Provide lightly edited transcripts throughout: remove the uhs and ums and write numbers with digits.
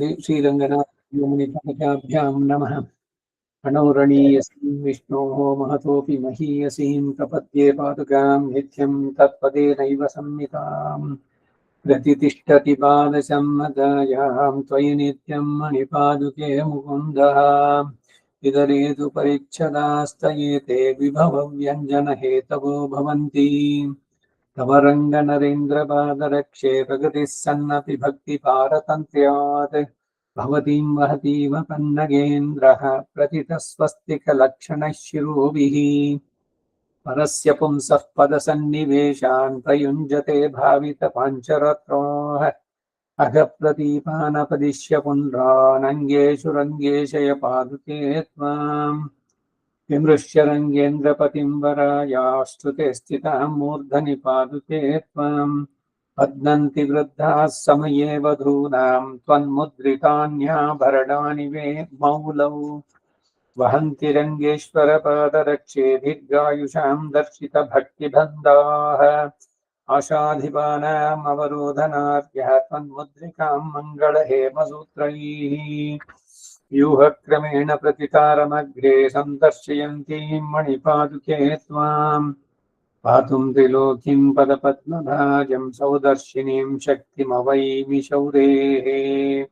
श्रीरङ्गनाथमुनिपादकाभ्यां नमः। अणौरणीयसीं विष्णोः महतोऽपि महीयसीं प्रपद्ये पादुकां नित्यं तत्पदेनैव संहिताम्। प्रतितिष्ठति पादसम्मदायां त्वयि नित्यं मणिपादुके मुकुन्दः। इदरेतु परिच्छदास्तयेते विभवव्यञ्जनहेतवो भवन्ति। तव रङ्गनरेन्द्रपादरक्षे प्रगतिः सन्नपि भक्तिपारतन्त्र्यात् भवतीं वहतीव पन्नगेन्द्रः प्रतितस्वस्तिकलक्षणः शिरोभिः। परस्य पुंसः पदसन्निवेशान् प्रयुञ्जते भावितपाञ्चरत्रोः अघप्रतीपानपदिश्य पुण्ड्रानङ्गेषु रङ्गेशय पादुके त्वाम्। विमृश्य रङ्गेन्द्रपतिं वरायास्तुते स्थितां मूर्धनि पादुके त्वाम्। पद्मन्ति वृद्धाः समये वधूनां त्वन्मुद्रितान्याभरणानि वे मौलौ। वहन्ति रङ्गेश्वरपादरक्षे दीर्घायुषां दर्शितभक्तिबन्धाः। आशाधिपानाम् अवरोधनार्यः त्वन्मुद्रिकां मङ्गलहेमसूत्रैः। व्यूहक्रमेण प्रतितारमग्रे सन्दर्शयन्तीं मणिपादुके त्वाम्। पातुं त्रिलोकीं पदपद्मभाजं सौदर्शिनीं शक्तिमवैमि शौरेः।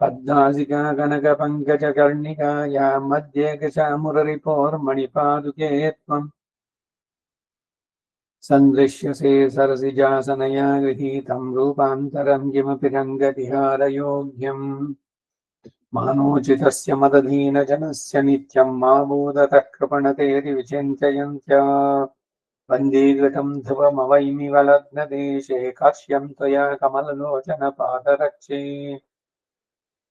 पद्मासिका कनकपङ्कजकर्णिकायां मध्ये गजामुररिपोर्मणिपादुके त्वम्। सन्दृश्यसे सरसिजासनया गृहीतं रूपान्तरं किमपि रङ्गविहारयोग्यम्। मानोचितस्य मदधीनजनस्य नित्यं मा बोधतः कृपणतेति विचिन्तयन्त्या। वन्दीकृतं ध्रुवमवैमि वलग्नदेशे काश्यं त्वया कमललोचनपादरक्षे।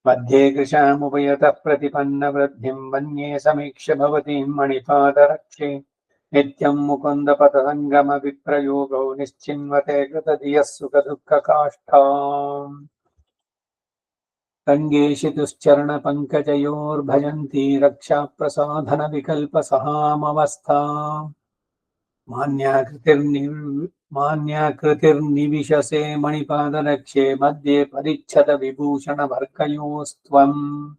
मध्ये कृशामुपयतः प्रतिपन्नवृद्धिं वन्ये समीक्ष्य भवतीं मणिपादरक्षे। नित्यं मुकुन्दपतसङ्गमविप्रयोगौ निश्चिन्वते कृतधियः सुखदुःखकाष्ठाम्। रङ्गेशितुश्चरणपङ्कजयोर्भजन्ती रक्षाप्रसाधनविकल्पसहामवस्था। मान्याकृतिर्निविशसे मणिपादरक्षे मध्ये परिच्छदविभूषणवर्गयोस्त्वम्।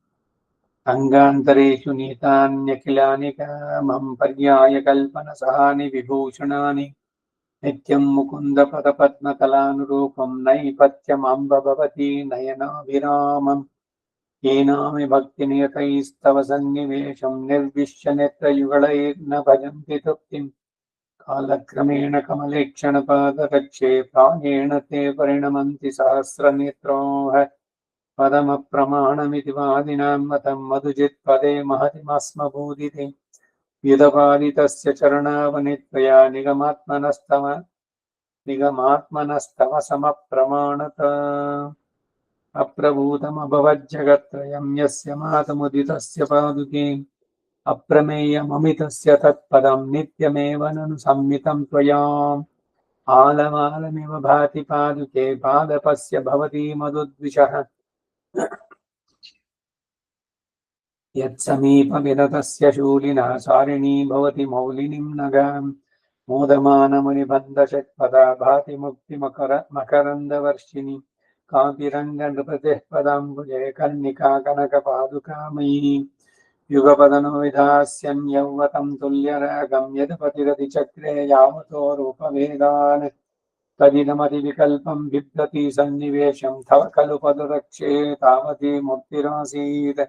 अङ्गान्तरेषु नीतान्यखिलानि कामं पर्यायकल्पनसहानि विभूषणानि। नित्यं मुकुन्दपदपद्मकलानुरूपं नैपथ्यमम्ब भवती नयनाभिरामम्। येनामि भक्तिनियतैस्तव सन्निवेशं निर्विश्य नेत्रयुगलैर्न भजन्ति तृप्तिम्। कालक्रमेण कमलेक्षणपादरक्षे प्रायेण ते परिणमन्ति सहस्रनेत्रोः। पदमप्रमाणमिति वादिनां मतं मधुजित्पदे महतिमस्मभूदिते। युधपादितस्य चरणावनित्वया निगमात्मनस्तव समप्रमाणत। अप्रभूतमभवज्जगत्त्रयं यस्य मातमुदितस्य पादुके। अप्रमेयममितस्य तत्पदं नित्यमेव ननु संमितं त्वया। आलमालमिव भाति पादुके पादपस्य भवती मधुद्विषः। यत्समीपविरतस्य शूलिनः सारिणी भवति मौलिनीं नगाम्। मोदमानमुनिबन्धषट्पदा भाति मुक्तिमकरन्दवर्षिणि। कापि रङ्गनृपतेः पदाम्बुजे कर्णिका कनकपादुकामयी। युगपदनो विधास्यं यौवतं तुल्यरागं यदपतिरतिचक्रे यावतो रूपभेदान्। तदिदमतिविकल्पं बिभ्रति सन्निवेशं तव खलु पदरक्षे तावती मुक्तिरासीत्।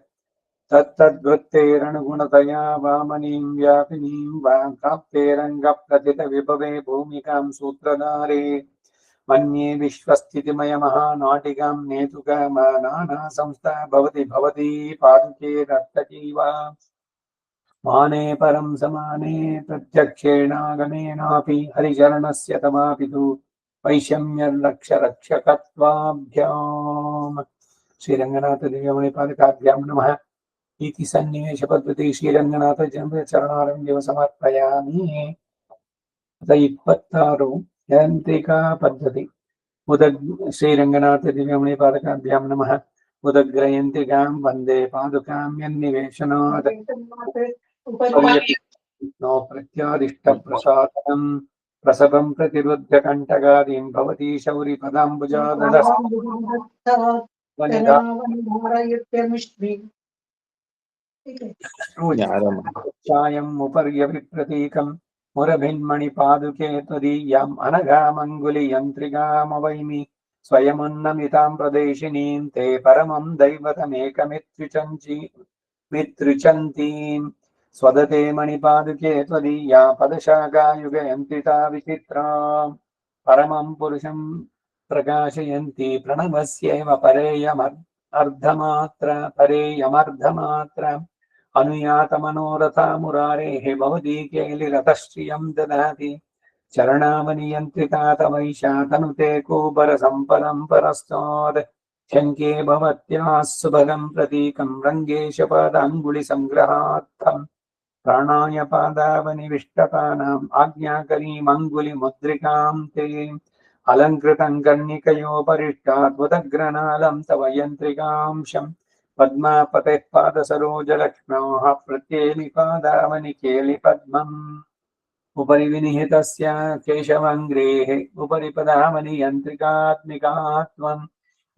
तत्तद्वृत्तेरनुगुणतया वामनीं व्यापिनीं वा प्राप्ते रङ्गप्रथितविभवे भूमिकां सूत्रधारे। मन्ये विश्वस्थितिमयमहानाटिकां नेतुकामानानासंस्था भवती पादुके नर्तकीव। माने परं समाने प्रत्यक्षेणागमेनापि हरिचरणस्य तमापि तु वैषम्यर्लक्ष्यरक्षकत्वाभ्याम्। श्रीरङ्गनाथदिव्यमणिपादकाभ्यां नमः। इति सन्निवेशपद्धति श्रीरङ्गनाथ चरणारविन्दं समर्पयामि। अथ 26 यांत्रिका पद्धति। श्रीरङ्गनाथ दिव्यमणिपादकाभ्यां नमः। उदग्रयन्त्रिकां वन्दे पादुकां यन्निवेशनात् नो प्रत्यादिष्टप्रसादनं प्रसभं प्रतिरुद्ध कण्टकादीन् भवती शौरिपदाम्बुजादलः। चायम् उपर्यभिप्रतीकम् मुरभिन्मणिपादुके त्वदीयाम् अनघामङ्गुलियन्त्रिकामवैमि स्वयमुन्नमिताम् प्रदेशिनीम् ते परमम् दैवतमेकमित्रिचन्तीम् स्वदते मणिपादुके त्वदीया पदशाखायुगयन्त्रिता विचित्रा परमम् पुरुषम् प्रकाशयन्ती प्रणवस्यैव परेयमर्धमात्र अनुयातमनोरथा मुरारेः भवती केलिरतश्रियम् ददाति चरणावनियन्त्रिता तमैषा तनुते कूबरसम्पदम् परस्तात् शङ्के भवत्याः सुभगम् प्रतीकम् रङ्गेशपादाङ्गुलिसङ्ग्रहार्थम् प्राणाय पादावनिविष्टपानाम् आज्ञाकरीमङ्गुलिमुद्रिकाम् ते अलङ्कृतम् कर्णिकयोपरिष्टाद्भुतग्रनालम् तव यन्त्रिकांशम् पद्मापतेः पादसरोजलक्ष्म्योः प्रत्येलिपादावनिकेलिपद्मम् उपरि विनिहितस्य केशवाङ्ग्रेः उपरि पदावनि यन्त्रिकात्मिकात्वम्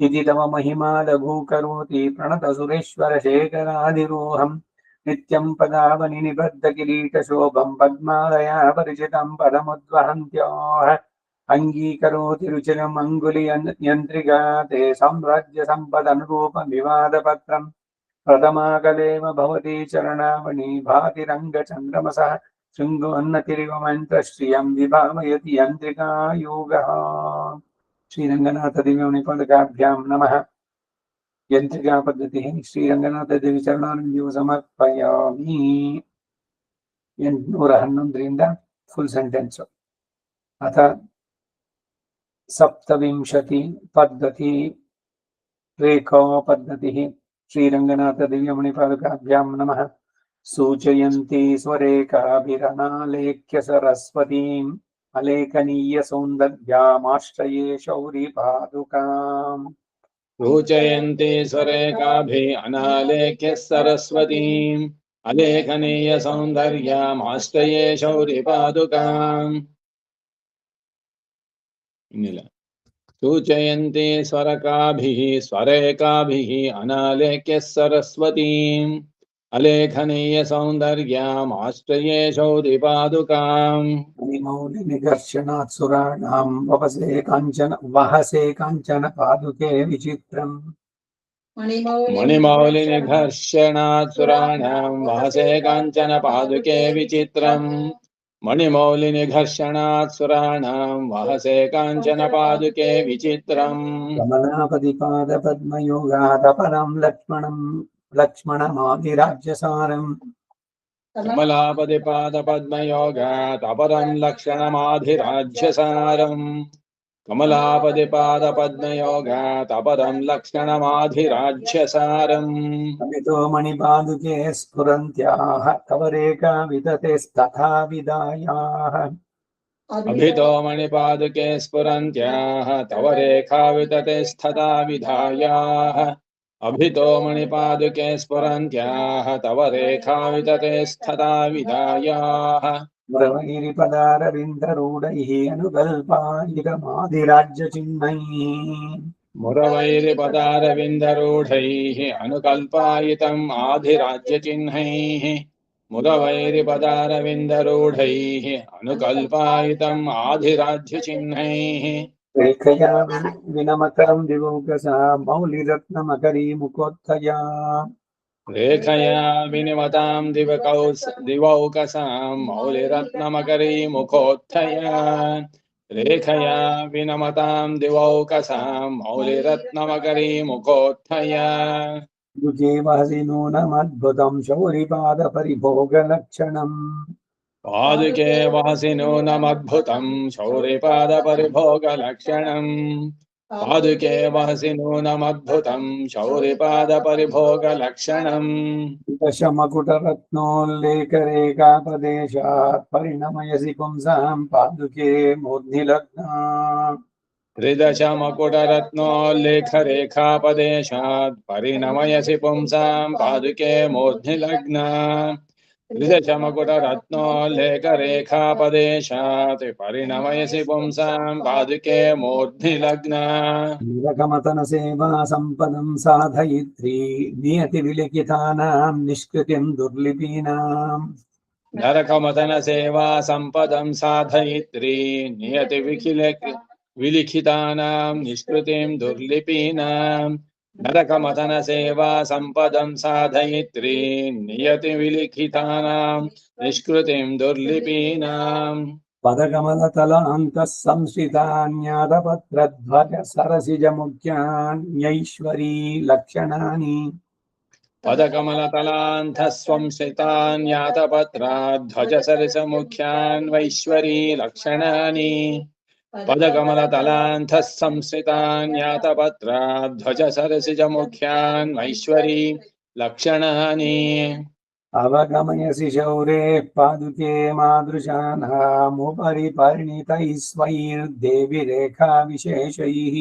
इति तव महिमा लघूकरोति प्रणतसुरेश्वरशेखराधिरोहम् नित्यम् पदावनि निबद्धकिरीटशोभम् पद्मालया परिचितम् पदमुद्वहन्त्योः अङ्गीकरोति रुचिरम् अङ्गुलियन्त्रिका ते साम्राज्यसम्पदनुरूपविवादपत्रम् प्रथमाकलेव भवती चरणावणी भाति रङ्गचन्द्रमसः शृङ्गोन्नतिरिव मन्त्रश्रियम् विभावयति यन्त्रिका योगः श्रीरङ्गनाथदिव्यमणिपदकाभ्याम् नमः यन्त्रिका पद्धतिः श्रीरङ्गनाथदेवी चरणारविन्दं समर्पयामि 811 फुल् सेण्टेन्स् अथ सप्तविंशति पद्धति रेखा पद्धतिः श्रीरङ्गनाथदिव्यमणिपादकाभ्याम् नमः सूचयन्ती स्वरेखाभिरनालेख्य सरस्वतीम् अलेखनीय सौन्दर्यामाश्रये शौरिपादुकाम् सूचयन्ति स्वरेखाभिः अनालेख्य सरस्वतीम् अलेखनीय सौन्दर्यामाश्रये शौरिपादुकाम् सूचयन्ति स्वरेखाभिः अनालेख्य सरस्वतीम् अलेखनीय सौन्दर्यामाश्रये शौरिपादुकाम् मणिमौलिनिकर्षणात् सुराणाम् वहसे काञ्चन पादुके विचित्रम् मणिमौलिनिघर्षणात् सुराणाम् वहसे काञ्चन पादुके विचित्रम् मणिमौलिनिघर्षणात् सुराणाम् वहसे काञ्चन पादुके विचित्रम् कमलापदिपादपद्मयोगादपरम् लक्ष्मणमादिराज्यसारम् कमलापदिपादपद्मयोगात् अपरम् लक्षणमाधिराज्यसारम् कमलापदिपादपद्मयोगात् अपरम् लक्षणमाधिराज्यसारम् अमितो मणिपादुके स्फुरन्त्याः तव रेखा विततेस्तथा विदायाः अभितो मणिपादुके स्फुरन्त्याः तव रेखा विततेस्तथा विधायाः अभितो मणिपादुके स्फुरन्त्याः तव रेखा विततेस्तथा विधायाः मुरवैरिपदारविन्दरूढैः अनुकल्पायितमादिराज्यचिह्नैः मुरवैरिपदारविन्दरूढैः अनुकल्पायितम् आधिराज्यचिह्नैः मुरवैरिपदारविन्दरूढैः अनुकल्पायितम् आधिराज्यचिह्नैः रेखया विनमकरं दिवौकसा मौलिरत्नमकरीमुखोत्थया रेखया विनिमताम् दिवौकसाम् मौलिरत्नमकरीमुखोत्थया रेखया विनमताम् दिवौकसाम् मौलिरत्नमकरीमुखोत्थया युजे वहसि नूनमद्भुतं शौरिपादपरिभोगलक्षणम् पादुके वहसि नूनमद्भुतम् शौरिपादपरिभोगलक्षणम् पादुके वहसि नूनमद्भुतम् शौरिपादपरिभोगलक्षणम् दशमकुटरत्नोल्लेखरेखापदेशात् परिणमयसि पुंसां पादुके मूर्ध्नि लग्ना त्रिदशमकुटरत्नोल्लेखरेखापदेशात् परिणमयसि पुंसां पादुके मूर्ध्नि लग्ना त्रिदशमकुटरत्नोल्लेखरेखापदेशात् परिणमयसि पुंसां पादुके मूर्ध्नि लग्ना नीलकमतन सेवा सम्पदं साधयित्री नियति विलिखितानां निष्कृतिं दुर्लिपीनाम् नरकमदन सेवा सम्पदं साधयित्री नियति विलिखितानां निष्कृतिं दुर्लिपीनां नरकमदन सेवा सम्पदं साधयित्री नियति विलिखितानां निष्कृतिं दुर्लिपीनाम् पदकमलतलान्तः संश्रितान्यादपत्रध्वज सरसिजमुख्यान्यैश्वरी लक्षणानि पदकमलतलान्धः संश्रितान्यातपत्राध्वजसरिसमुख्यान्वैश्वरी लक्षणानि पदकमलतलान्धः संश्रितान्यातपत्राध्वजसरसिजमुख्यान्वैश्वरी लक्षणानि अवगमयसि शौरेः पादुके मादृशानामुपरि परिणितैः स्वैर्देवि रेखाविशेषैः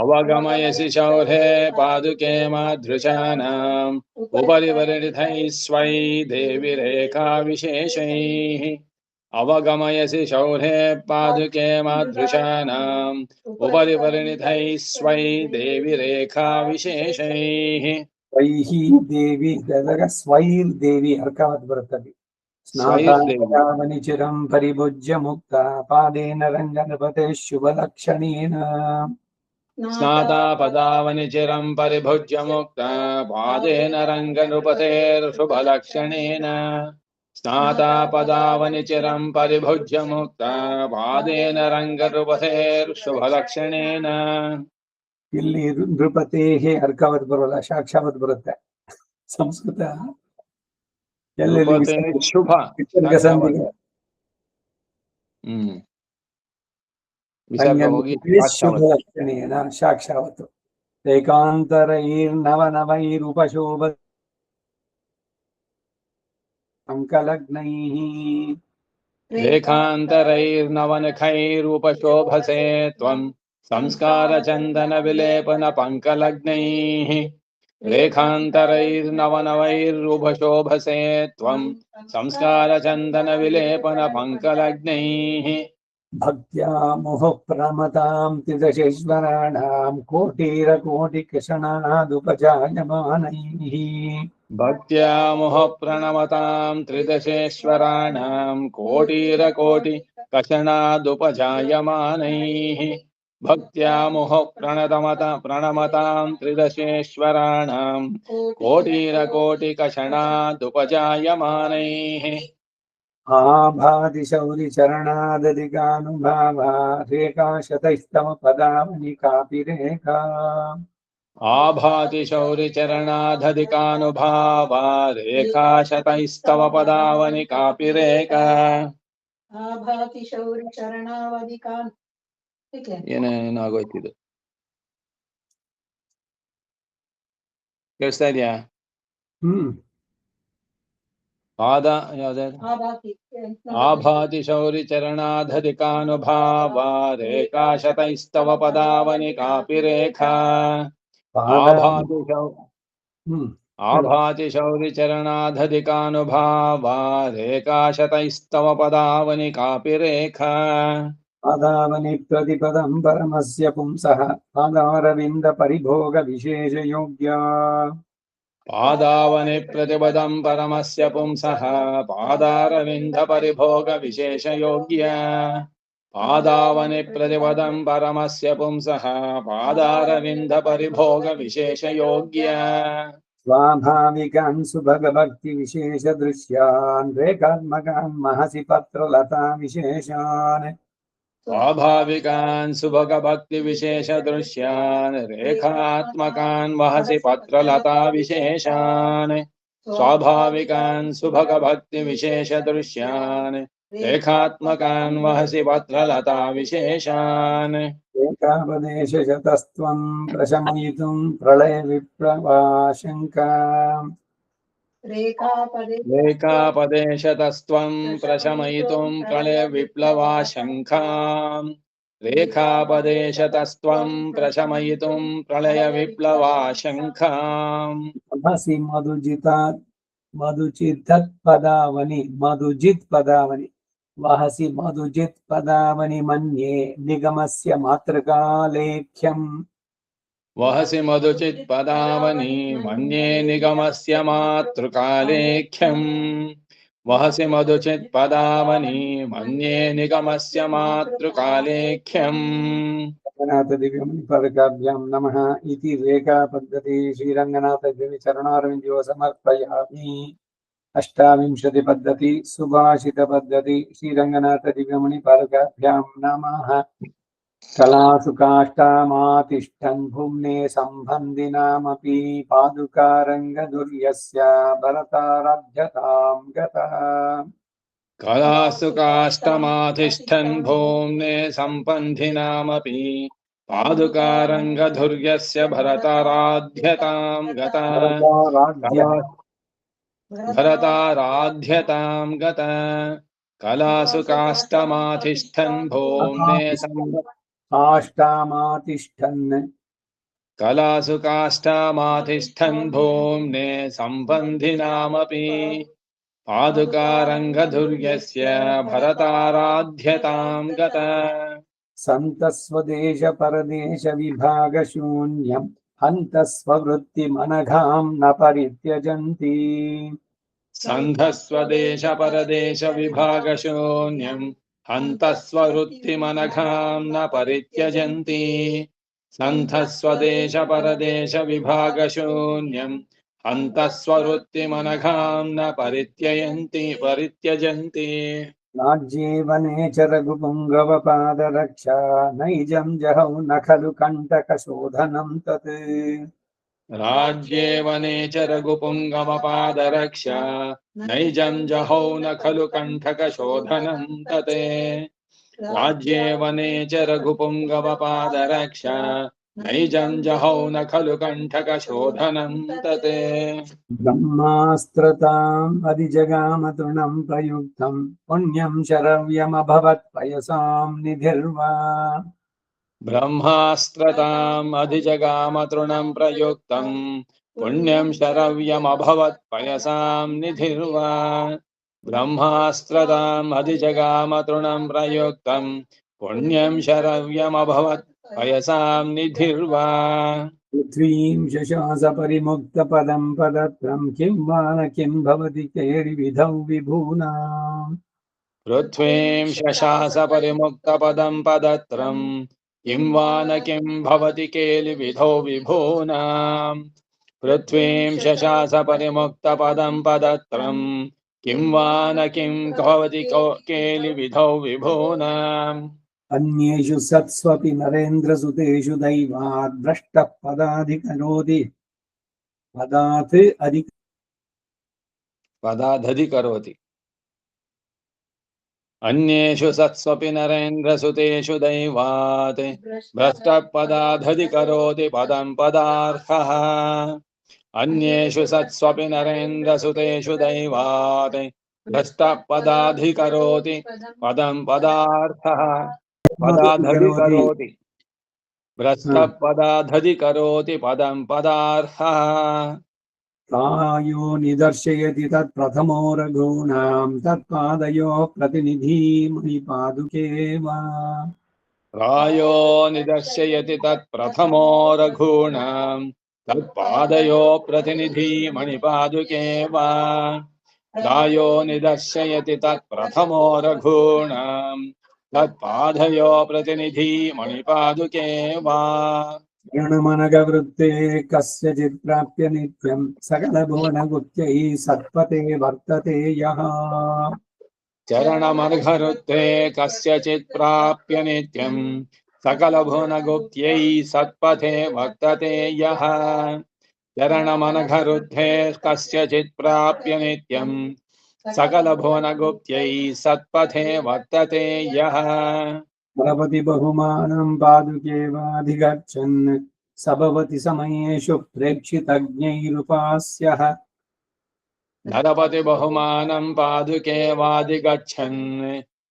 अवगमयसि शौर्ये पादुके मादृशानाम् उपरि परिणितैः स्वै देवि रेखाविशेषैः अवगमयसि शौर्ये पादुके मादृशानाम् उपरि परिणितैः स्वै देवि रेखाविशेषैः स्वैः देवी स्वैर्देवी अर्कावत् बृहत् स्वैर्देवी स्नातावनिचिरं परिभुज्य मुक्ता पादेन रङ्गनपतेः शुभलक्षणेन स्नाता पदावनिचिरं परिभुज्य मुक्ता पादेन रङ्गनृपतेर्शुभलक्षणेन स्नाता पदावनिचिरं परिभुज्य मुक्ता पादेन रङ्गनृपतेर्शुभलक्षणेन ಇಲ್ಲಿ ನೃಪತೇಹೇ ಅರ್ಕಾವತ್ ಬರೋಲ್ಲ ಸಾಕ್ಷಾವತ್ ಬರುತ್ತೆ ಸಂಸ್ಕೃತ ನೃಪತೆ ಶುಭ ವಿಸರ್ಗ ಸಂಧಿಗೆ ವಿಸರ್ಗ ಹೋಗಿ ಶುಭ ಲಕ್ಷಣೇನ ಸಾಕ್ಷಾವತ್ ಏಕಾಂತರೈರ್ನವನವೈರುಪಶೋಭ ಅಂಕಲಗ್ನೈಃ रेखान्तरैर्नवनखैरूपशोभसे त्वं संस्कारचन्दनविलेपनपङ्कलग्नैः रेखान्तरैर्नवनवैरूपशोभसे त्वं संस्कारचन्दनविलेपनपङ्कलग्नैः भक्त्या मुहुः प्रमतां त्रिदशेश्वराणां कोटिरकोटिकृष्णादुपजायमानैः भक्त्या मुह प्रणमतां त्रिदशेश्वराणां कोटिरकोटिकषणादुपजायमानैः भक्त्या मुह प्रणमतां त्रिदशेश्वराणां कोटिरकोटिकषणादुपजायमानैः आभातिशौरिचरणादधिकानुभावा रेखाशतैस्तव पदावनि कापि रेखा आभाति शौरिचरणाधधिकानुभावा रेखाशतैस्तव पदावनि कापि रेखा आभाति शौरिचरणावधिकान् ಏನಾಗೋಯ್ತಿದು ಕೇಳಿಸ್ತಾ ಇದೆಯಾ ಪಾದ ಯಾವ್ದು ಆಭಾತಿ ಶೌರಿ ಚರಣಾಧಧಿಕಾನುಭಾವ ರೇಖಾಶತೈಸ್ತವ ಪದಾವನಿ ಕಾಪಿ ರೇಖಾ ಆಭಾತಿ ಶೌರಿ ಚರಣಾಧಧಿಕಾನುಭಾವ ರೇಖಾಶತೈಸ್ತವ ಪದಾವನಿ ಕಾಪಿ ರೇಖಾ पादावनि प्रतिपदं परमस्य पुंसः पादारविन्द परिभोग विशेष योग्या पादावनि प्रतिपदं परमस्य पुंसः पादारविन्द परिभोग विशेष योग्य पादावनि प्रतिपदं परमस्य पुंसः पादारविन्द परिभोग विशेष योग्य स्वाभाविकान् सुभगभक्ति विशेष दृश्यान् रेखात्मकान् महसि पत्रलता विशेषान् स्वाभाविकान् सुभगभक्ति विशेष दृश्यान् रेखात्मकान् वहसि पत्रलता विशेषान् स्वाभाविकान् सुभगभक्ति विशेष दृश्यान् रेखात्मकान् वहसि पत्रलता विशेषान् एकापदेशतस्त्वं प्रशमयितुं प्रलय विप्लवाशङ्का रेखापदेशतस्त्वं प्रशमयितुं प्रलय विप्लवाशङ्काम् रेखापदेशतस्त्वं प्रशमयितुं प्रलय विप्लवाशङ्काम् महसि मधुजितात् మధుచిత్ పదావని మధుజిత్ పదావని వహసి మధుజిత్ పదావని మన్యే నిగమస్య మాతృకాలేఖ్యం వహసి మధుచిత్ పదావని మన్యే నిగమస్య మాతృకాలేఖ్యం వహసి మధుచిత్ పదావని మన్యే నిగమస్య మాతృకాలేఖ్యం రంగనాథ దివ్యమణి పదకాభ్యాం నమః ఇతి రేఖా పద్ధతి శ్రీరంగనాథ దివ్య చరణారవిందో సమర్పయామి అష్టావింశతి పద్ధతి సుభాషిత పద్ధతి శ్రీరంగనాథ దివ్యమణి పదకాభ్యాం నమః కళాసు కాష్టామాతిష్టన్ భుమ్నే సంబంధినామపి పాదుకారంగదుర్యస్య భరతారాధ్యతాం గతః కళాసు కాష్టమాతిష్టన్ భూమ్నే సంపంధినామపి పాదుకారంగధుర్యస్య భరతరాధ్యతాం గత భరతారాధ్యతాం గత కళాసు కాష్టమాతిష్టన్ భూమ్నే కాష్టామాతిష్టన్ కళాసు కాష్టమాతిష్టన్ భూమ్నే సంబంధినామపి పాదుకారంగధుర్యస్య భరతారాధ్యతాం గత సంతస్వదేశ పరదేశ విభాగ శూన్యం హంతస్వవృత్తిమనఘాం న పరిత్యజంతి సంధస్వదేశ పరదేశ విభాగశూన్యం హంతస్వవృత్తిమనఘాం న పరిత్యజంతి సంధస్వదేశ పరదేశ విభాగశూన్యం హంతస్వవృత్తిమనఘాం న పరిత్యజంతి రాజ్యే వనే చ రఘుపుంగవ పాదరక్షా నైజం జహౌ న ఖలు కంటక శోధనం తత్ రాజ్యే వనే చ రఘుపుంగమపాదరక్ష నైజం జహౌ న ఖలు కంఠక శోధనం తతే రాజ్యే వనే చ రఘుపుంగమపాదరక్ష నైజం జహౌ న ఖలు కంఠక శోధనం తతే బ్రహ్మాస్త్రతాం అధిజగామ తృణం ప్రయుక్తం పుణ్యం శరవ్యమభవత్ పయసాం నిధిర్వా బ్రహ్మాస్త్రతాం అధిజగామ తృణం ప్రయుక్తం పుణ్యం శరవ్యమభవత్ పయసాం నిధిర్వా బ్రహ్మాస్త్రతాం అధిజగామ తృణం ప్రయుక్తం పుణ్యం శరవ్యమభవత్ పయసాం నిధిర్వా పృథ్వీం శశాస పరిముక్త పదం పదత్రం కిం వా న కిం భవతి కేళి విధౌ విభూనాం పృథ్వీం శశాస పరిముక్త పదం పదత్రం కిం వా న కిం భవతి కేలి విధౌ విభూనాం పృథ్వీం శశాస పరిముక్త పదం పదత్రం కిం వా న కిం భవతి కేలి విధౌ విభూనాం అన్యేషు సత్స్వపి నరేంద్రసుతేషు దైవాద్ భ్రష్టః పదాధికరోతి పదాత్ అధిక పదాధధికరోతి అన్యేషు సత్స్వపి నరేంద్రసుతేషు దైవాత్ భ్రష్టః పదాధధికరోతి పదం పదార్థః అన్యేషు సత్స్వపి నరేంద్రసుతేషు దైవాత్ భ్రష్టః పదాధికరోతి పదం పదార్థః పదాధధికరోతి భ్రష్టః పదాధధికరోతి పదం పదార్థః తాయో నిదర్శయతి తత్ ప్రథమో రఘూణాం తత్పాదయో ప్రతినిధి మణిపాదుకే వా రాయో నిదర్శయతి తత్ ప్రథమో రఘూణాం తత్పాదయో ప్రతినిధి మణిపాదుకే వా రాయో నిదర్శయతి తత్ ప్రథమో రఘూణాం తత్పాదయో ప్రతినిధి మణిపాదుకే వా గణమనగ వృత్తే కస్యచిత్ ప్రాప్య నిత్యం సకల భువన గుప్త్యై సత్పతే వర్తతే యః చరణమర్ఘరుత్తే కస్యచిత్ ప్రాప్య నిత్యం సకల భువనగుప్త్యై సత్పథే వర్తతే యః చరణమనఘరుత్తే కస్యచిత్ ప్రాప్య నిత్యం సకల భువనగుప్త్యై సత్పథే వర్తతే యః నరపతి బహుమానం పాదుకే వాధిగచ్చన్ సభవతి సమయేషు ప్రేక్షితజ్ఞైరుపాస్యః నరపతి బహుమానం పాదుకే వాదిగచ్చన్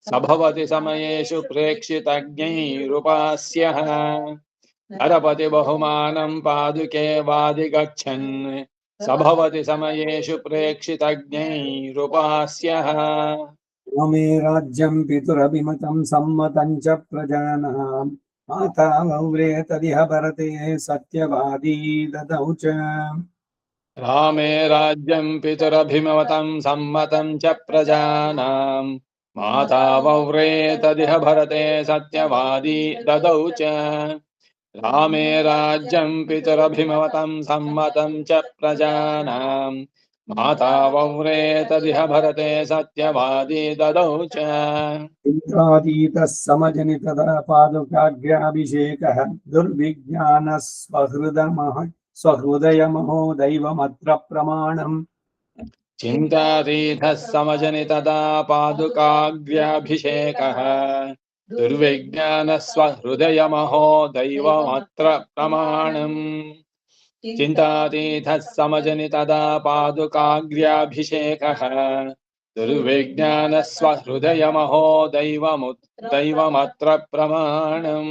సభవతి సమయేషు ప్రేక్షితజ్ఞైరుపాస్యః నరపతి బహుమానం పాదుకే వాదిగచ్చన్ स भवति समयेषु प्रेक्षितज्ञैरुपास्यः मे राज्यं पितुरभिमतं सम्मतं च प्रजानां माता वौरे तदिह भरते सत्यवादी ददौ च रामे राज्यं पितुरभिमतं सम्मतं च प्रजानां माता वव्रे तदिह भरते सत्यवादी ददौ च रामे राज्यं पितुरभिमतं सम्मतं च प्रजानां माता वव्रे तदिह भरते सत्यवादी ददौ च इन्द्रादीतः समजनितदा पादुकाग्र्याभिषेकः दुर्विज्ञानः स्वहृदयमहो दैवमत्र प्रमाणम् चिन्तातीतः समजनितदा पादुकाग्र्याभिषेकः दुर्विज्ञानः स्वहृदयमहो दैवमत्र प्रमाणम् चिन्तातीतः समजनितदा पादुकाग्र्याभिषेकः दुर्विज्ञानः स्वहृदयमहो दैवमत्र प्रमाणम्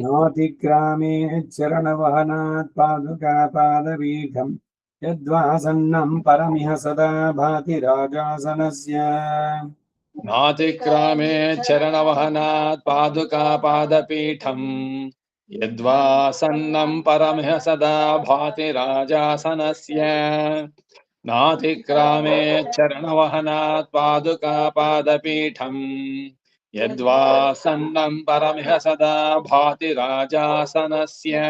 नातिग्रामे चरणवहनात् पादुकापादपीठम् यद्वासन्नं परमिह सदा भाति राजासनस्य नातिक्रामे चरणवहनात् पादुकापादपीठम् यद्वासन्नं परमिह सदा भाति राजासनस्य नातिक्रामे चरणवहनात् पादुकापादपीठम् यद्वासन्नं परमिह सदा भाति राजासनस्य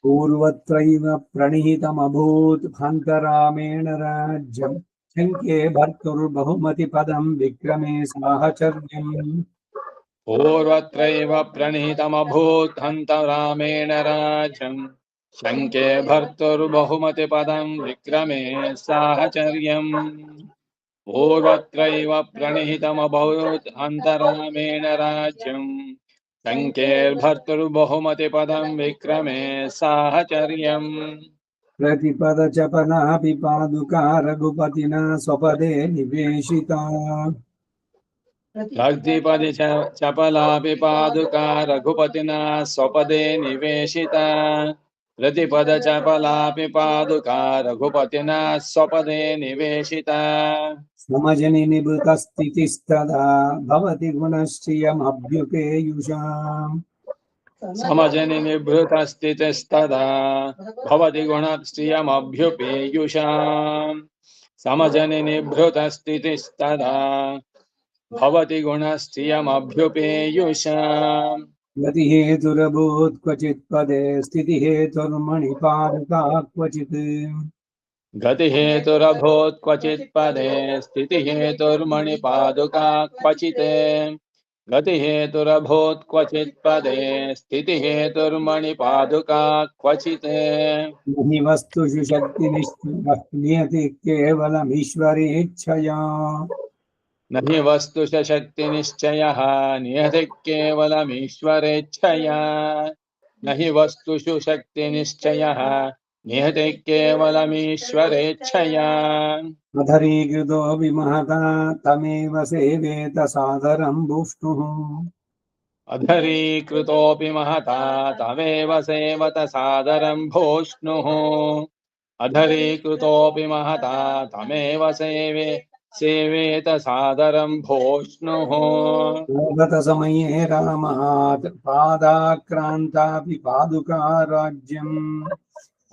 पूर्वत्रैव प्रणीतमभूत् हन्तरामेण राज्यम् शङ्के भर्तुर्बहुमतिपदं विक्रमे साहचर्यम् पूर्वत्रैव प्रणीतमभूत् हन्तरामेण राज्यम् शङ्के भर्तुर्बहुमतिपदं विक्रमे साहचर्यम् पूर्वत्रैव प्रणीतमभूत् हन्तरामेण राज्यम् शङ्केर्भर्तुर्बहुमतिपदं विक्रमे साहचर्यम् प्रतिपदचपलापि पादुका रघुपतिना स्वपदे निवेशिता भक्तिपदि चपलापि पादुका रघुपतिना स्वपदे निवेशिता प्रतिपद चपलापि पादुका रघुपतिना स्वपदे निवेशिता समजनि निभृतस्थितिस्तदा भवति गुणश्रियमभ्युपेयुषाम् समजनि निभृतस्थितिस्तदा भवति गुणश्रियमभ्युपेयुषाम् समजनि निभृतस्थितिस्तदा भवति गुणश्रियमभ्युपेयुषाम् गतिहेतुरभूत् क्वचित् पदे स्थितिहेतुर्मणिपादुका क्वचित् गतिहेतुरभूत् क्वचित् पदे स्थितिहेतुर्मणिपादुका क्वचित् गतिहेतुरभूत् क्वचित् पदे स्थितिहेतुर्मणिपादुका क्वचित् न हि वस्तुषु शक्तिनिश्चयः नियति केवलमीश्वरेच्छया न हि वस्तुष शक्तिनिश्चयः नियतिः केवलमीश्वरेच्छया न हि वस्तुषु शक्तिनिश्चयः नियतिः केवलमीश्वरेच्छया अधरीकृतो विमहता तमेव सेवेत सादरं विष्णुः अधरीकृतोऽपि महता तमेव सेवत सादरं भोष्णुः अधरीकृतोऽपि महता तमेव सेवेत सादरं भोष्णुः गतसमये रामात् पादाक्रान्तापि पादुका राज्यम्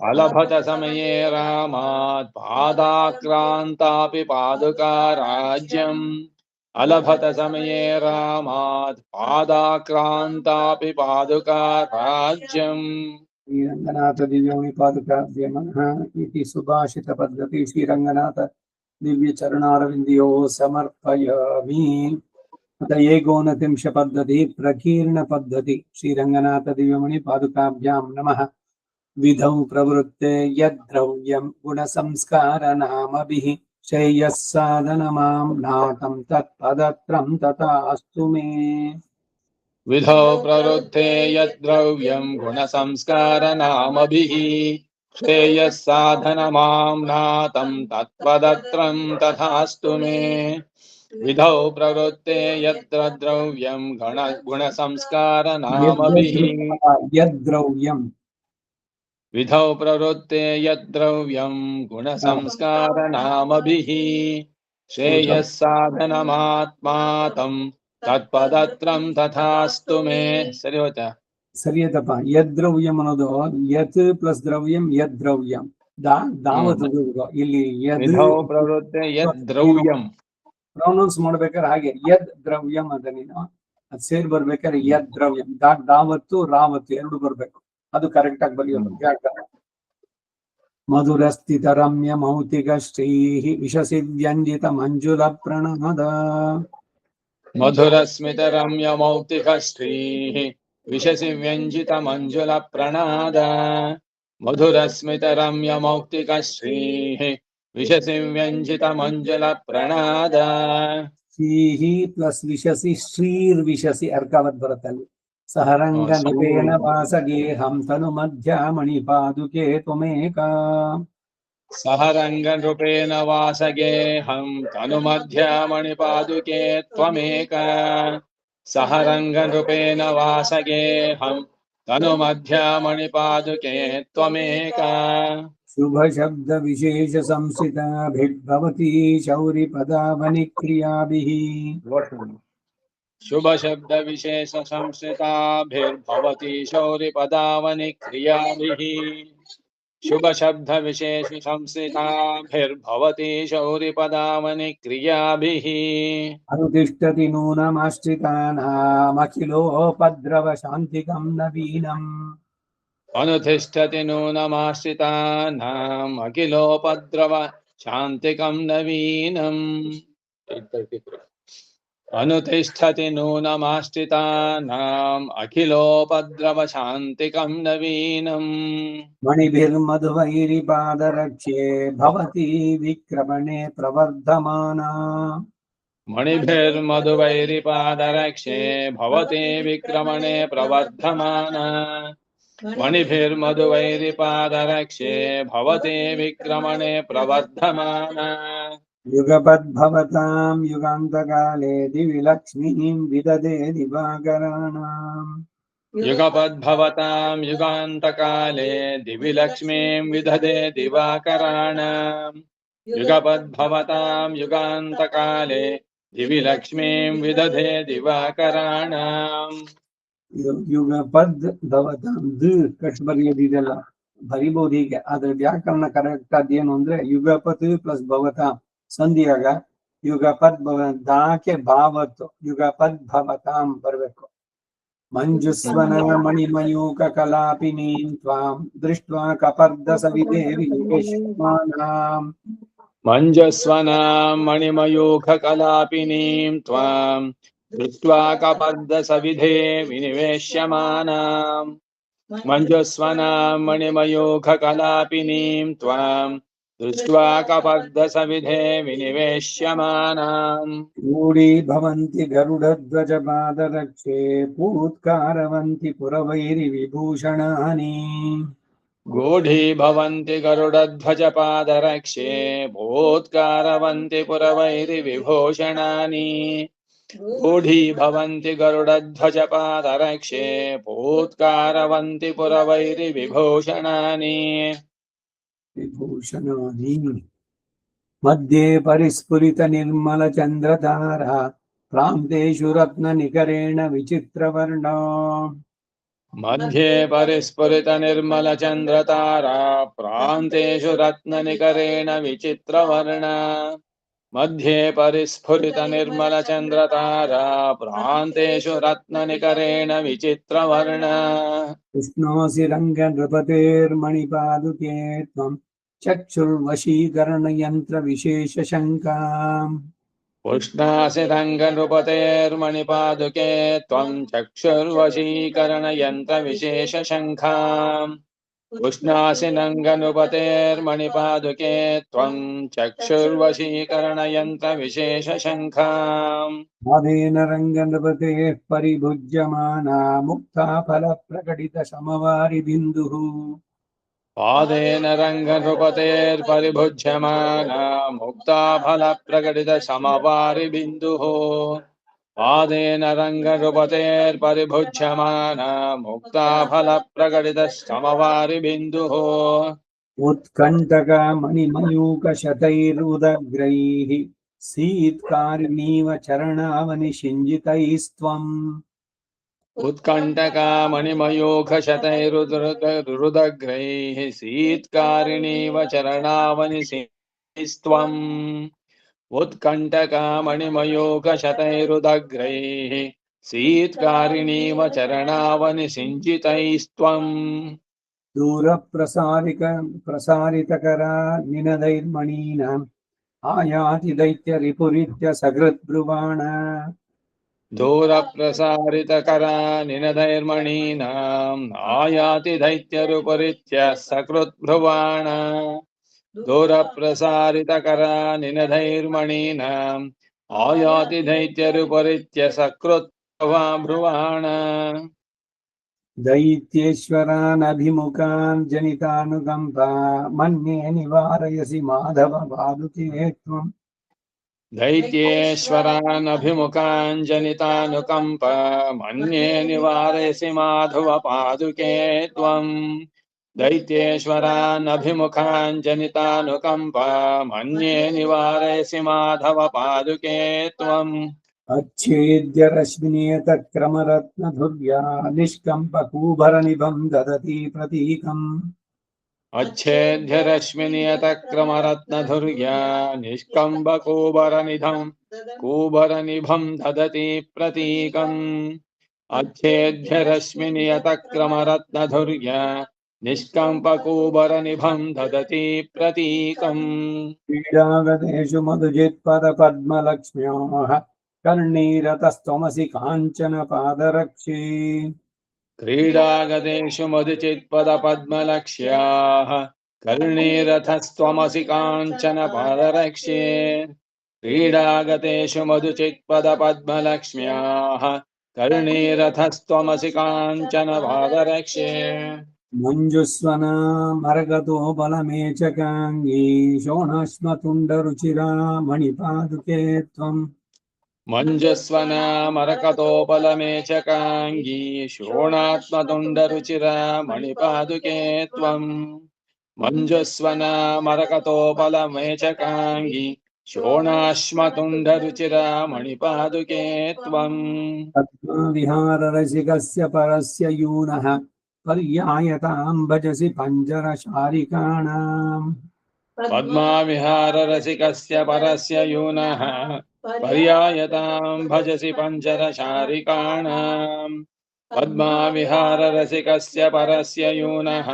अलभत समये रामात् पादाक्रान्तापि पादुका राज्यम् अलभत समये रामात् पादाक्रान्तापि पादुका राज्यम् श्रीरङ्गनाथ दिव्यमणि पादुकाभ्य नमः इति सुभाषितपद्धति श्रीरङ्गनाथ दिव्यचरणारविन्द्योः समर्पयामि। अत एकोनत्रिंश पद्धति प्रकीर्ण पद्धति श्रीरङ्गनाथ दिव्यमणि पादुकाभ्यां नमः। विधौ प्रवृत्ते यद्द्रव्यं गुणसंस्कारनामभिः श्रेयस्साधनमां नातं तत्पदत्रं तथास्तु मे। विधौ प्रवृद्धे यद्द्रव्यं गुणसंस्कारनामभिः श्रेयः साधनमाम्नातं तत्पदत्रं तथास्तु मे विधौ प्रवृत्ते यत्र द्रव्यं गुणसंस्कारनामभिः यद्द्रव्यं विधौ प्रवृत्ते यद्द्रव्यं गुणसंस्कारनामभिः श्रेयः साधनमात्मातं तत्पदत्रं तथास्तु मे ಸರಿ ಹೋಯ್ತಾ ಸರಿಯದಪ್ಪ. ಯದ್ದ್ರವ್ಯಂ ಅನ್ನೋದು ಯತ್ ಪ್ಲಸ್ ದ್ರವ್ಯಂ ಯದ್ ದ್ರವ್ಯಂ ದಾವತ್ ಇಲ್ಲಿ ಯದ್ ವಿಧೌ ಪ್ರವೃತ್ತೆ ಯದ್ದ್ರವ್ಯಂ ಪ್ರೊನೌನ್ಸ್ ಮಾಡ್ಬೇಕಾದ್ರೆ ಹಾಗೆ ಯದ್ ದ್ರವ್ಯಂ ಅಂತ ನೀನು ಅದ್ ಸೇರ್ ಬರ್ಬೇಕಾದ್ರೆ ಯದ್ ದ್ರವ್ಯಂ ದಾವತ್ತು ರಾವತ್ತು ಎರಡು ಬರ್ಬೇಕು. ಅದು ಕರೆಕ್ಟ್ ಆಗಿ ಬರೆಯೋದು ವ್ಯಾಕರಣ. ಮಧುರಸ್ಥಿತ ರಮ್ಯ ಮೌತಿಕ ಶ್ರೀ ವಿಶಸಿ ವ್ಯಂಜಿತ ಮಂಜುಲ ಪ್ರಣಮದ ಮಧುರಸ್ಮಿತ ರಮ್ಯ ಮೌಕ್ತಿಕ ಶ್ರೀಃ ವಿಶಸಿ ವ್ಯಂಜಿತ ಮಂಜುಲ ಪ್ರಣಾದ ಮಧುರಸ್ಮಿತ ರಮ್ಯ ಮೌಕ್ತಿಕ ಶ್ರೀಃ ವಿಶಸಿ ವ್ಯಂಜಿತ ಮಂಜುಲ ಪ್ರಣಾದ ಶ್ರೀಹಿ ಪ್ಲಸ್ ವಿಶಸಿ ಶ್ರೀರ್ ವಿಶಸಿ ಅರ್ಕಾವತ್ ಬರುತ್ತೆ ಅಲ್ಲಿ. ಸಹರಂಗ ನಿಪೇನ ವಾಸಗೇಹಂ ತನು ಮಧ್ಯ ಮಣಿಪಾದುಕೆ ತ್ವಮೇಕ ಸಹರಂಗ ನೃಪೇಣ ವಾಸಗೇಹಂ ತನು ಮಧ್ಯ ಮಣಿಪಾದುಕೆ ತ್ವಮೇಕ ಸಹರಂಗ ನೃಪೇಣ ವಾಸಗೇಹಂ ತನು ಮಧ್ಯ ಮಣಿಪಾದುಕೆ ತ್ವಮೇಕ ಶುಭ ಶಬ್ದ ವಿಶೇಷ ಸಂಸ್ಥಿತಾಭಿರ್ಭವತಿ ಶೌರಿ ಪದಾವನಿ ಕ್ರಿಯಾಭಿಃ ಶುಭ ಶಬ್ದ ವಿಶೇಷ ಸಂಸ್ಥಿತಾಭಿರ್ಭವತಿ ಶೌರಿ ಪದಾವನಿ ಕ್ರಿಯಾಭಿಃ ಶುಭ ಶಬ್ದ ವಿಶೇಷ ಸಂಸ್ಥಿತಾಭಿರ್ಭವತಿ ಶೌರಿ ಪದಾವನಿ ಕ್ರಿಯಾಭಿಃ ಅನುತಿಷ್ಠತಿ ನೂನಮಾಶ್ರಿತಾನಾಮಖಿಲೋಪದ್ರವ ಶಾಂತಿಕಂ ನವೀನಂ ಅನುತಿಷ್ಠತಿ ನೂನಮಾಶ್ರಿತಾನಾಂ ಅಖಿಲೋಪದ್ರವ ಶಾಂತಿಕಂ ನವೀನಂ ಅನುತಿಷ್ಠತಿ ನೂನಮಾಶ್ರಿತಾನಾಂ ಅಖಿಲೋಪದ್ರವ ಶಾಂತಿಕಂ ನವೀನಂ ಮಣಿಭಿರ್ಮಧುವೈರಿಪಾದರಕ್ಷ್ಯೆ ಭವತಿ ವಿಕ್ರಮಣೆ ಪ್ರವರ್ಧಮಾನಾ ಮಣಿಭಿರ್ಮಧುವೈರಿಪಾದರಕ್ಷೆ ಭವತಿ ವಿಕ್ರಮಣೆ ಪ್ರವರ್ಧಮಾನ ಮಣಿಭಿರ್ಮಧುವೈರಿಪಾದರಕ್ಷೆ ಭವತಿ ವಿಕ್ರಮಣೆ ಪ್ರವರ್ಧಮಾನ ಯುಗಪದ್ಭವತಾಂ ಯುಗಾಂತಕಾಲೇ ದಿವಿ ಲಕ್ಷ್ಮೀಂ ವಿದದೆ ದಿವಾಕರಾಣಾಂ ಯುಗಪದ್ಭವತಾಂ ಯುಗಾಂತಕಾಲೇ ದಿವಿ ಲಕ್ಷ್ಮೀಂ ವಿದಧೆ ದಿವಾಕರಾಣಾಂ ಯುಗಪದ್ಭವತಾಂ ಯುಗಾಂತಕಾಲೇ ದಿವಿ ಲಕ್ಷ್ಮೀಂ ವಿದಧೆ ದಿವಾಕರಾಣಾಂ ಯುಗಪದ್ ಭವತಾಂ ಕಟ್ ಬರೆಯೋದಿದೆಲ್ಲ ಬರಿಬಹುದು ಹೀಗೆ. ಅದ್ರ ವ್ಯಾಕರಣ ಕರೆಕ್ಟ್ ಅದೇನು ಅಂದ್ರೆ ಯುಗಪತ್ ಪ್ಲಸ್ ಭವತಾಂ ಸಂಧಿಯಾಗ ಯುಗಪದ್ ದಾಕೆ ಭಾವತ್ತು ಯುಗಪದ್ ಭವತಾಂ ಬರ್ಬೇಕು. ಮಂಜುಸ್ವನ ಮಣಿಮಯೂಕ ಕಲಾಪಿನೀಂ ತ್ವಾಂ ದೃಷ್ಟ್ವಾ ಕಪರ್ದ ಸವಿದೇ ವಿನಿವೇಶ್ಯಮಾನಾಂ ಮಂಜಸ್ವನಾಂ ಮಣಿಮಯೂಖ ಕಲಾಪಿನೀಂ ತ್ವಾಂ ದೃಷ್ಟ್ವಾ ಕಪರ್ದ ಸವಿಧೇ ವಿನಿವೇಶ್ಯಮಾನಾಂ ಮಂಜಸ್ವನಾಂ ಮಣಿಮಯೂಖ ಕಲಾಪಿನೀಂ ತ್ವಾಂ ದೃಷ್ಟ್ವಾ ಕಪರ್ದ ಸವಿಧೇ ವಿನಿವೇಶ್ಯಮಾನಾಂ ಊಢೀ ಭವಂತಿ ಗರುಡಧ್ವಜ ಪಾದರಕ್ಷೆ ಪೂತ್ಕಾರವಂತಿ ಪುರವೈರಿ ವಿಭೂಷಣಾನಿ ಗೂಢೀ ಭವಂತಿ ಗರುಡಧ್ವಜ ಪಾದರಕ್ಷೆ ಭೂತ್ಕಾರವಂತಿ ಪುರವೈರಿ ವಿಭೂಷಣಾನಿ ಗೂಢೀ ಭವಂತಿ ಗರುಡಧ್ವಜ ಪಾದರಕ್ಷೆ ಭೂತ್ಕಾರವಂತಿ ಪುರವೈರಿ ವಿಭೂಷಣಾನಿ ವಿಭೂಷಣಾನಿ ಮಧ್ಯೆ ಪರಿಸ್ಫುರಿತ ನಿರ್ಮಲ ಚಂದ್ರತಾರ ಪ್ರಾಂತೇಷು ರತ್ನ ನಿಕರೇಣ ವಿಚಿತ್ರವರ್ಣ ಮಧ್ಯೆ ಪರಿಸ್ಫುರಿತ ನಿರ್ಮಲ ಚಂದ್ರತಾರಾ ಪ್ರಾಂತೇಷು ರತ್ನ ನಿಕರೇಣ ವಿಚಿತ್ರವರ್ಣ ಮಧ್ಯೆ ಪರಿಸ್ಫುರಿತ ನಿರ್ಮಲ ಚಂದ್ರತಾರಾ ಪ್ರಾಂತೇಷು ರತ್ನ ನಿಕರೇಣ ವಿಚಿತ್ರವರ್ಣ ಕೃಷ್ಣೋಸಿ ರಂಗ ನೃಪತೇರ್ಮಣಿಪಾದುಕೆ ತ್ವಂ ಚಕ್ಷುರ್ವಶೀಕರಣ ಯಂತ್ರ ವಿಶೇಷ ಶಂಕಾಂ ಉಷ್ಣಾಸಿ ರಂಗ ನೃಪತೇರ್ಮಣಿಪಾದುಕೆ ತ್ವಂ ಚಕ್ಷುರ್ವಶೀಕರಣ ಯಂತ್ರ ವಿಶೇಷ ಶಂಖಾಂ ಉಷ್ಣಾಸಿ ರಂಗ ನೃಪತೇರ್ಮಣಿಪಾದುಕೆ ತ್ವಂ ಚಕ್ಷುರ್ವಶೀಕರಣ ಯಂತ್ರ ವಿಶೇಷ ಶಂಖಾಂ ಪಾದೇನ ರಂಗ ನೃಪತೆ ಪರಿಭುಜ್ಯಮಾನಾ ಮುಕ್ತಾ ಫಲ ಪ್ರಕಟಿತ ಸಮವಾರಿ ಬಿಂದು ಪಾದೇನ ರಂಗ ನೃಪತೇರ್ಪರಿಭುಜ್ಯಮಾನ ಮುಕ್ತಾ ಫಲ ಪ್ರಕಟಿತ ಸಮವಾರಿ ಬಿಂದು पादेन रङ्गरुपतेर्परिभुज्यमाना मुक्ताफलप्रकटितस्तमवारिबिन्दुः उत्कण्टका मणिमयूखशतैरुदग्रैः सीत्कारिणीव चरणावनिषिञ्जितैस्त्वम् उत्कण्टकामणिमयूखशतैरुदग्रैः सीत्कारिणीव चरणावनिशिस्त्वम् उत्कण्टकामणिमयूखशतैरुदग्रैः सीत्कारिणीव चरणावनिसिञ्चितैस्त्वम् प्रसारितकरा निनदैर्मणीनाम् आयाति दैत्यरिपुरित्य सकृद्ब्रुवाण दूरप्रसारितकरा निनदैर्मणीनाम् आयाति दैत्यरुपरित्य सकृद्भ्रुवाण दूरप्रसारितकरा निनदैर्मणीनाम् आयाति दैत्यरुपरित्य सकृद्भ्रुवाण दैत्येश्वरानभिमुखान् जनितानुकम्पा मन्ये निवारयसि माधव पादुके त्वम् दैत्येश्वरानभिमुखाञ्जनितानुकम्प मन्ये निवारयसि माधव पादुके त्वम् दैत्येश्वरानभिमुखाञ्जनितानुकम्प मन्ये निवारयसि माधव पादुके त्वम् अच्छेद्य रश्मिनियतक्रमरत्नधुर्या निष्कम्पकूभरनिभं ददति प्रतीकम् अच्छेद्य रश्मिनियतक्रमरत्नधुर्या निष्कम्बकूबरनिभं ददति प्रतीकम् अच्छेद्य रश्मिनियतक्रमरत्नधुर्या निष्कम्पकूबरनिभं ददति प्रतीकम् क्रीडागतेषु मधुजित्पदपद्मलक्ष्म्योः कर्णीरतस्त्वमसि काञ्चन पादरक्षे क्रीडागतेषु मधुचित्पदपद्मलक्ष्याः कर्णीरथस्त्वमसि काञ्चन पादरक्ष्ये क्रीडागतेषु मधुचित्पदपद्मलक्ष्म्याः कर्णीरथस्त्वमसि काञ्चन पादरक्ष्ये मञ्जुस्वना मरगतो बलमेचकाङ्गी शोणाश्मतुण्डरुचिरा मणिपादुके त्वम् मञ्जुस्वना मरकतोपलमेचकाङ्गी शोणात्मतुण्डरुचिरा मणिपादुके त्वम् मञ्जुस्वना मरकतोपलमेचकाङ्गी शोणाश्मतुण्डरुचिरा मणिपादुके त्वम् पद्माविहाररसिकस्य परस्य यूनः पर्यायतां भजसि पञ्जरशारिकाणाम् पद्माविहाररसिकस्य परस्य यूनः पर्यायतां भजसि पञ्चरशारिकाणाम् पद्माविहाररसिकस्य परस्य यूनः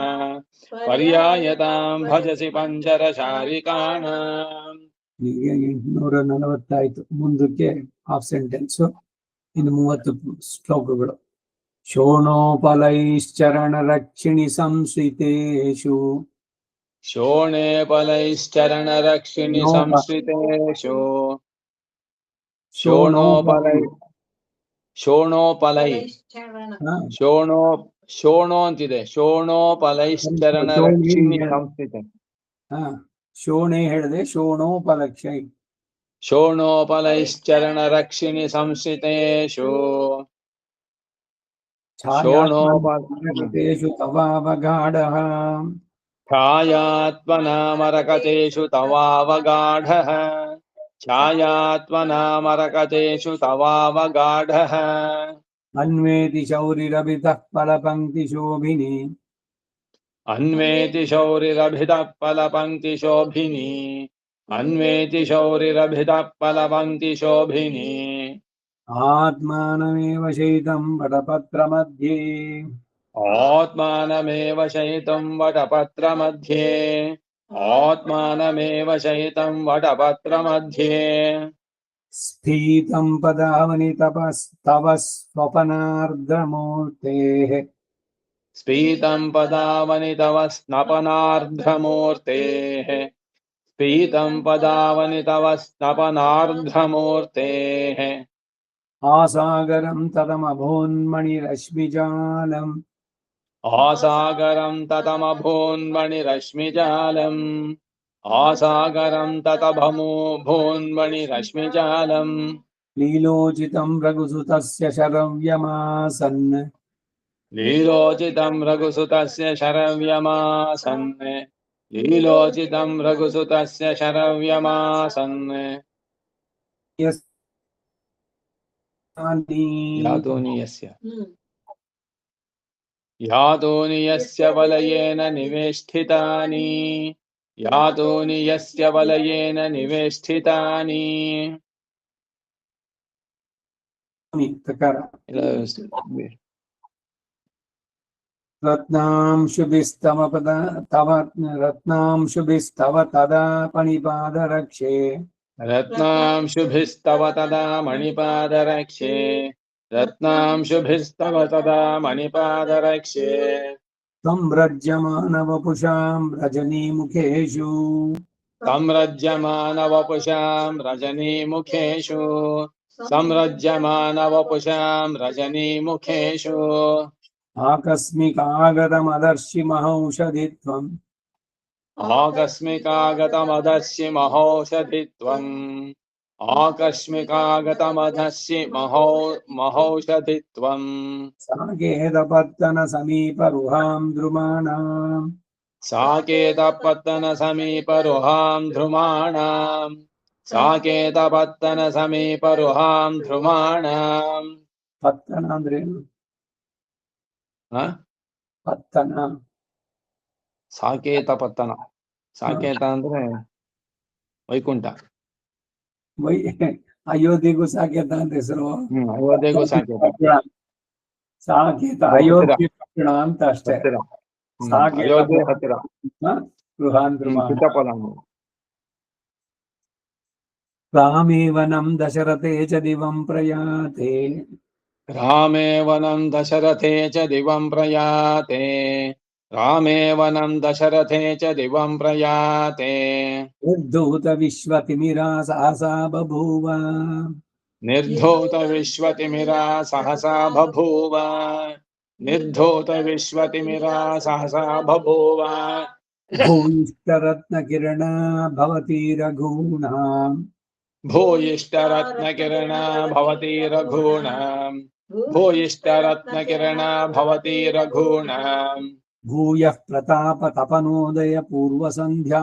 पर्यायतां भजसि पञ्चरशारिकाणाम् 840 ಮುಂದಕ್ಕೆ ಹಾಫ್ ಸೆಂಟೆನ್ಸ್ ಇನ್ನು 30 ಶ್ಲೋಕಗಳು ಶೋಣೋಪಲೈಶ್ಚರಣರಕ್ಷಿಣಿ ಸಂಶ್ರಿತೇಷು शोणेपलैश्चरणरक्षिणि संश्रितेषु शोणोपलै शोणो ಅಂತಿದೆ शोणोपलैश्चरणरक्षिणि संश्रिते ಶೋಣೆ ಹೇಳಿದೆ ಶೋಣೋಪಲಕ್ಷೈ शोणोपलैश्चरणरक्षिणि संश्रितेषु ಛಾಯಾತ್ಮನಗತೇಷು ತವಾವಗಾಢಃ छायात्मनामरकतेषु तवावगाढः छायात्मनामरकतेषु तवावगाढः अन्वेति शौरिरभितः फलपङ्क्तिशोभिनी अन्वेति शौरिरभितः फलपङ्क्तिशोभिनी अन्वेति शौरिरभितः फलपङ्क्तिशोभिनी आत्मानमेव शयितं वटपत्रमध्ये आत्मानमेव शयितं वटपत्रमध्ये आत्मानमेव शयितं वटपत्रमध्ये स्फीतं पदावनि तपस्तव स्वपनार्द्रमूर्तेः स्फीतं पदावनि तव स्नपनार्धमूर्तेः स्फीतं पदावनि तव स्नपनार्धमूर्तेः आसागरं तदमभोन्मणिरश्मिजालम् आसागरं ततमभून्मणिरश्मिजालम् आसागरं ततभून्मणिरश्मिजालम् लीलोचितं रघुसुतस्य शरव्यमासन् लीलोचितं रघुसुतस्य शरव्यमासन् लीलोचितं रघुसुतस्य शरव्यमासन् यस्यानि यातोनियस्य यातोनियस्य वलयेन निवेष्टितानि यातोनियस्य वलयेन निवेष्टितानि तकार रत्नांशुभिस्तव तदा पणिपादरक्षे रत्नांशुभिस्तव तदा मणिपादरक्षे रत्नांशुभिस्तव तदा मणिपादरक्षे संव्रज्यमानवपुषां रजनीमुखेषु संरज्यमानवपुषां रजनीमुखेषु संरज्यमानवपुषां रजनीमुखेषु आकस्मिकागतमदर्शि महौषधित्वम् आकस्मिकागतमदर्शि महौषधित्वम् आकस्मिकागतमदर्शि महौषधित्वम् साकेतपत्तनसमीपरुहां द्रुमाणाम् साकेतपत्तनसमीपरुहां ध्रुमाणाम् साकेतपत्तनसमीपरुहां ध्रुमाणाम् पत्तन अंद्रेनु ಹ? पत्तन ಸಾಕೇತಪತ್ತನ ಸಾಕೇತ ಅಂದ್ರೆ ವೈಕುಂಠ वै अयोध्यೆಗೂ साकेत ಅಂತ ಹೆಸರು ಅಯೋಧ್ಯೆಗೂ ಸಾಕೇತ साकेत ಅದು अयोध्ಯ ಪಟ್ಟಣ ಅಂತ ಅಷ್ಟೇ ಹತ್ತಿರ साकेत ಅಯೋಧ್ಯೆ ಹತ್ತಿರ ಗೃಹಾನ್ ದ್ರುಮಾಣ ಚಿತ್ತಪದ रामे वनं दशरथे च दिवं प्रयाते रामे वनं दशरथे च दिवं प्रयाते रामे वनं दशरथे च दिवं प्रयाते निर्धूत विश्वतिमिरा सहसा बभूव निर्धूत विश्वतिमिरा सहसा बभूव निर्धूत विश्वतिमिरा सहसा बभूव भूयिष्ठरत्नकिरणा भवती रघूणाम् भूयिष्ठरत्नकिरणा भवती रघूणाम् भूयिष्ठरत्नकिरणा भवती रघूणाम् भूयः प्रतापतपनोदय पूर्वसन्ध्या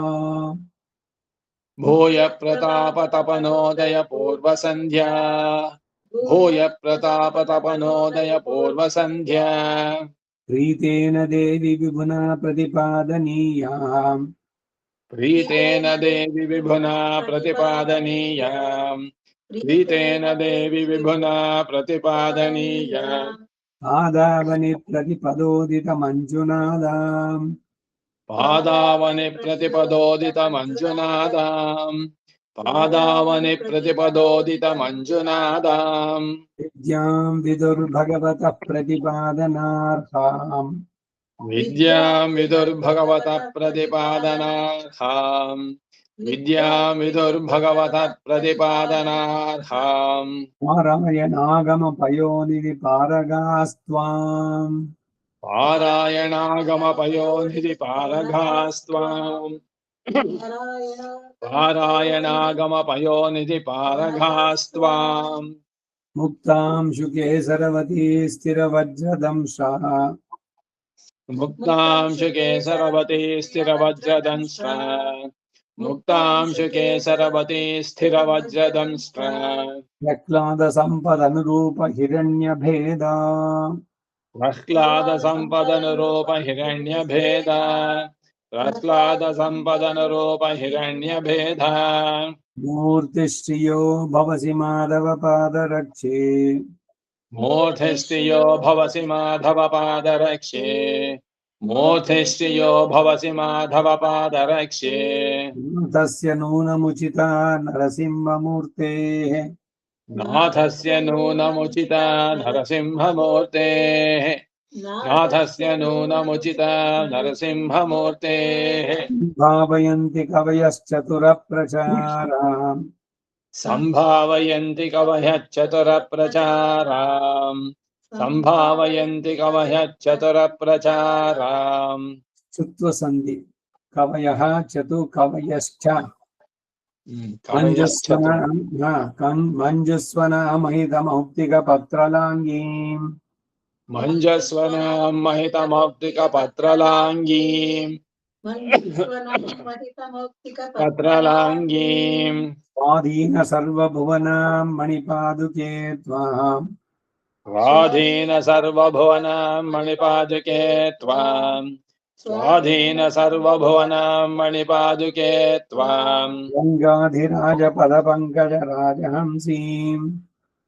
भूय प्रतापतपनोदय पूर्वसन्ध्या भूय प्रतापतपनोदय पूर्वसन्ध्या प्रीतेन देवि विभुना प्रतिपादनीयाम् प्रीतेन देवि विभुना प्रतिपादनीयाम् प्रीतेन देवि विभुना प्रतिपादनीयाम् पादावनि प्रतिपदोदितमञ्जुनादाम् पादावनि प्रतिपदोदितमञ्जुनादाम् पादावनि प्रतिपदोदितमञ्जुनादाम् विद्यां विदुर्भगवतः प्रतिपादनार्थाम् विद्यां विदुर्भगवतः प्रतिपादनार्थाम् विद्यां विदुर्भगवतः प्रतिपादनार्थाम् नारायणागमपयोनिधि पारगास्त्वाम् पारायणागमपयोनिधि पारगास्त्वाम् पारायणागमपयोनिधि पारगास्त्वाम् मुक्तां शुकेसरवती स्थिरवज्रदंशः मुक्तां शुकेसरवती स्थिरवज्रदंष्ट्रा मुक्तां शुकेसरवती स्थिरवज्रदंष्ट्रा प्रह्लादसम्पदनुरूप हिरण्यभेदा प्रह्लादसम्पदनुरूप हिरण्यभेदा प्रह्लादसम्पदनुरूप हिरण्यभेदा मूर्तिश्रियो भवसि माधवपादरक्षे मूर्तिस्त्रियो भवसि माधवपादरक्षे मूर्तिस्त्रियो भवसि माधवपादरक्षे तस्य नूनमुचिता नरसिंहमूर्तेः नाथस्य नूनमुचिता नरसिंहमूर्तेः नाथस्य नूनमुचिता नरसिंहमूर्तेः भावयन्ति कवयश्चतुरप्रचाराम् सम्भावयन्ति कवयश्चतुरप्रचाराम् सम्भावयन्ति कवयश्चतुरप्रचाराम् चुत्वसन्धि कवयः चतु कवयश्च మంజుస్వన మంజుస్వనామహితమౌక్తిక పత్రలాంగీం మంజస్వనాం మహితమౌక్తిక పత్రలాంగీం మహితమౌక్తిక పత్రలాంగీం స్వాధీన సర్వభువనాం మణిపాదుకే త్వాం స్వాధీన సర్వభువనాం మణిపాదుకే త్వాం స్వాధీన సర్వభువనాం మణిపాదుకే త్వాం గంగాధిరాజ పద పంకజ రాజహంసీం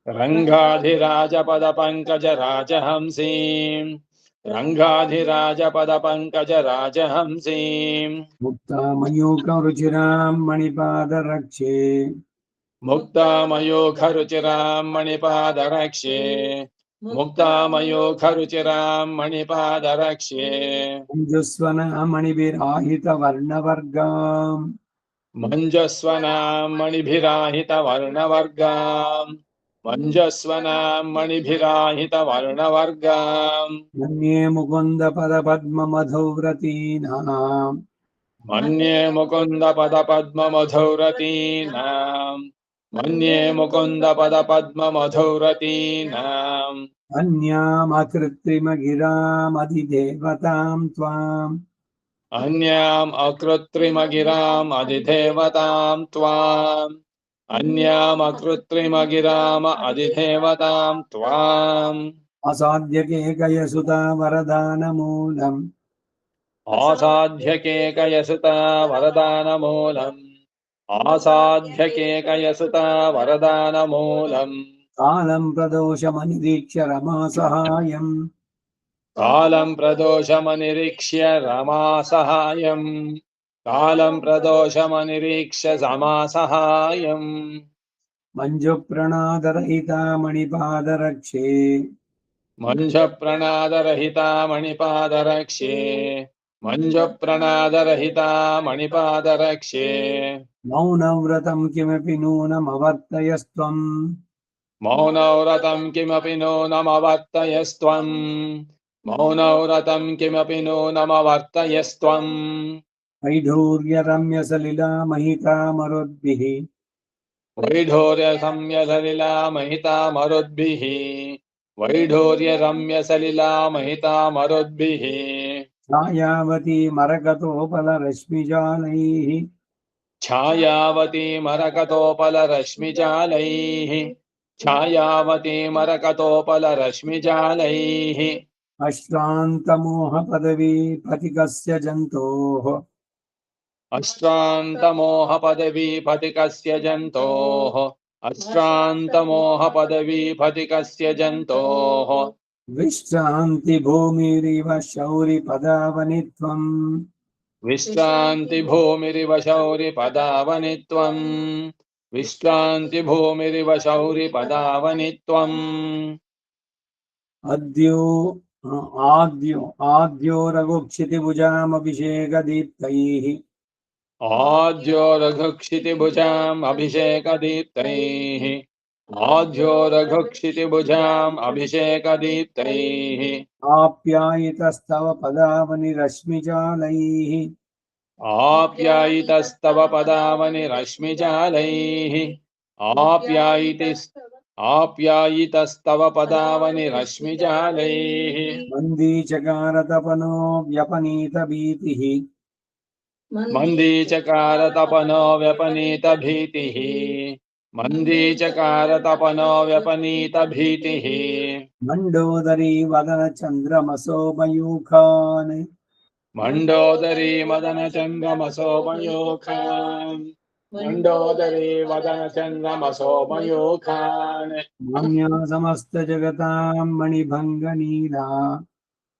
రంగాధిరాజపద పంకజ రాజహంసీం రంగాధిరాజపద పంకజ రాజహంసీం ముక్తామయూక రుచిరాం మణిపాదరక్షే ముక్తామయూఖరుచిరాం మణిపాదరక్ష్యే ముక్తామయూఖరుచిరాం మణిపాదరక్ష్యే మంజుస్వన మణిభిరాహిత వర్ణవర్గాం మంజస్వనాం మణిభిరాహిత వర్ణవర్గాం మంజస్వనాం మణిభిరాహిత వర్ణవర్గాం మన్యే ముకుంద పద పద్మ మధౌవ్రతీనాం మన్యే ముకుంద పద పద్మ మధౌరతీనాం మన్యే ముకుంద పద పద్మ మధౌరతీనాం అన్యామకృత్రిమగిరామధిదేవతాం త్వాం అన్యాం అకృత్రిమగిరాం అధిదేవతాం త్వాం అన్యాం అకృత్రిమగిరామ అధిదేవతాం త్వాం అసాధ్యకేకయసుతా వరదానమూలం ఆసాధ్యకేకయసుతా వరదానమూలం ఆసాధ్యకేకయసుతా వరదానమూలం కాలం ప్రదోషమనిరీక్ష రమా సహాయం కాలం ప్రదోషమనిరీక్ష్య రమా సహాయం కాలం ప్రదోషమనిరీక్ష్య రమా సహాయం మంజు ప్రణాదరహితా మణిపాదరక్షే మంజ ప్రణాదరహితా మణిపాదరక్ష్యే మంజ ప్రణాదరహితా మణిపాదరక్ష్యే మౌనవ్రతం కిమపి నూనమవర్తయస్త్వం మౌనవ్రతం కిమపి నూనమవర్తయస్త్వం మౌనవ్రతం కిమపి నూనమవర్తయస్త్వం వైఢూర్యరమ్య సలిలా మహితా మరుద్భిః వైఢూర్య సంయసలిలా మహితా మరుద్భిః వైఢూర్య రమ్య సలిలా మహితా మరుద్భిః ఛాయావతీ మరకతోపల రశ్మిజాలైః ఛాయావతీ మరకతోపల రశ్మిజాలైః ఛాయావతీ మరకతోపల రశ్మిజాలైః అశ్రాంతమోహ పదవీ పతికస్య జంతోః అశ్రాంతమోహ పదవీ పతికస్య జంతోః అశ్రాంతమోహ పదవీ పతికస్య జంతోః విశ్రాంతి భూమిరివ శౌరి పదావనిత్వం విశ్రాంతి భూమిరివ శౌరి పదావనిత్వం విశ్రాంతి భూమిరివ శౌరి పదావనిత్వం ఆద్యో రఘుక్షితిభుజామభిషేకదీప్తైః ఆద్యో రఘుక్షితిభుజాం అభిషేకదీప్తైః ఆద్యో రఘుక్షితిభుజాం అభిషేకదీప్తైః ఆప్యాయితస్తవ పదావని రశ్మిజాలైః ఆప్యాయితస్తవ పదావని రశ్మిజాలైః ఆప్యాయితస్తవ పదావని రశ్మిజాలైః మందీచకారతపనో వ్యపనీత భీతిః మందీచకారతపనో వ్యపనీత భీతిః మందీచకారతపనో వ్యపనీత భీతిః మండోదరీ వదన చంద్రమసోమయూఖాన్ మండోదరీ మదన చంద్రమసోమయూఖాన్ మండోదరీ వదన చంద్రమసోమయూఖాన్ మాన్యా సమస్త జగతాం మణిభంగనీలా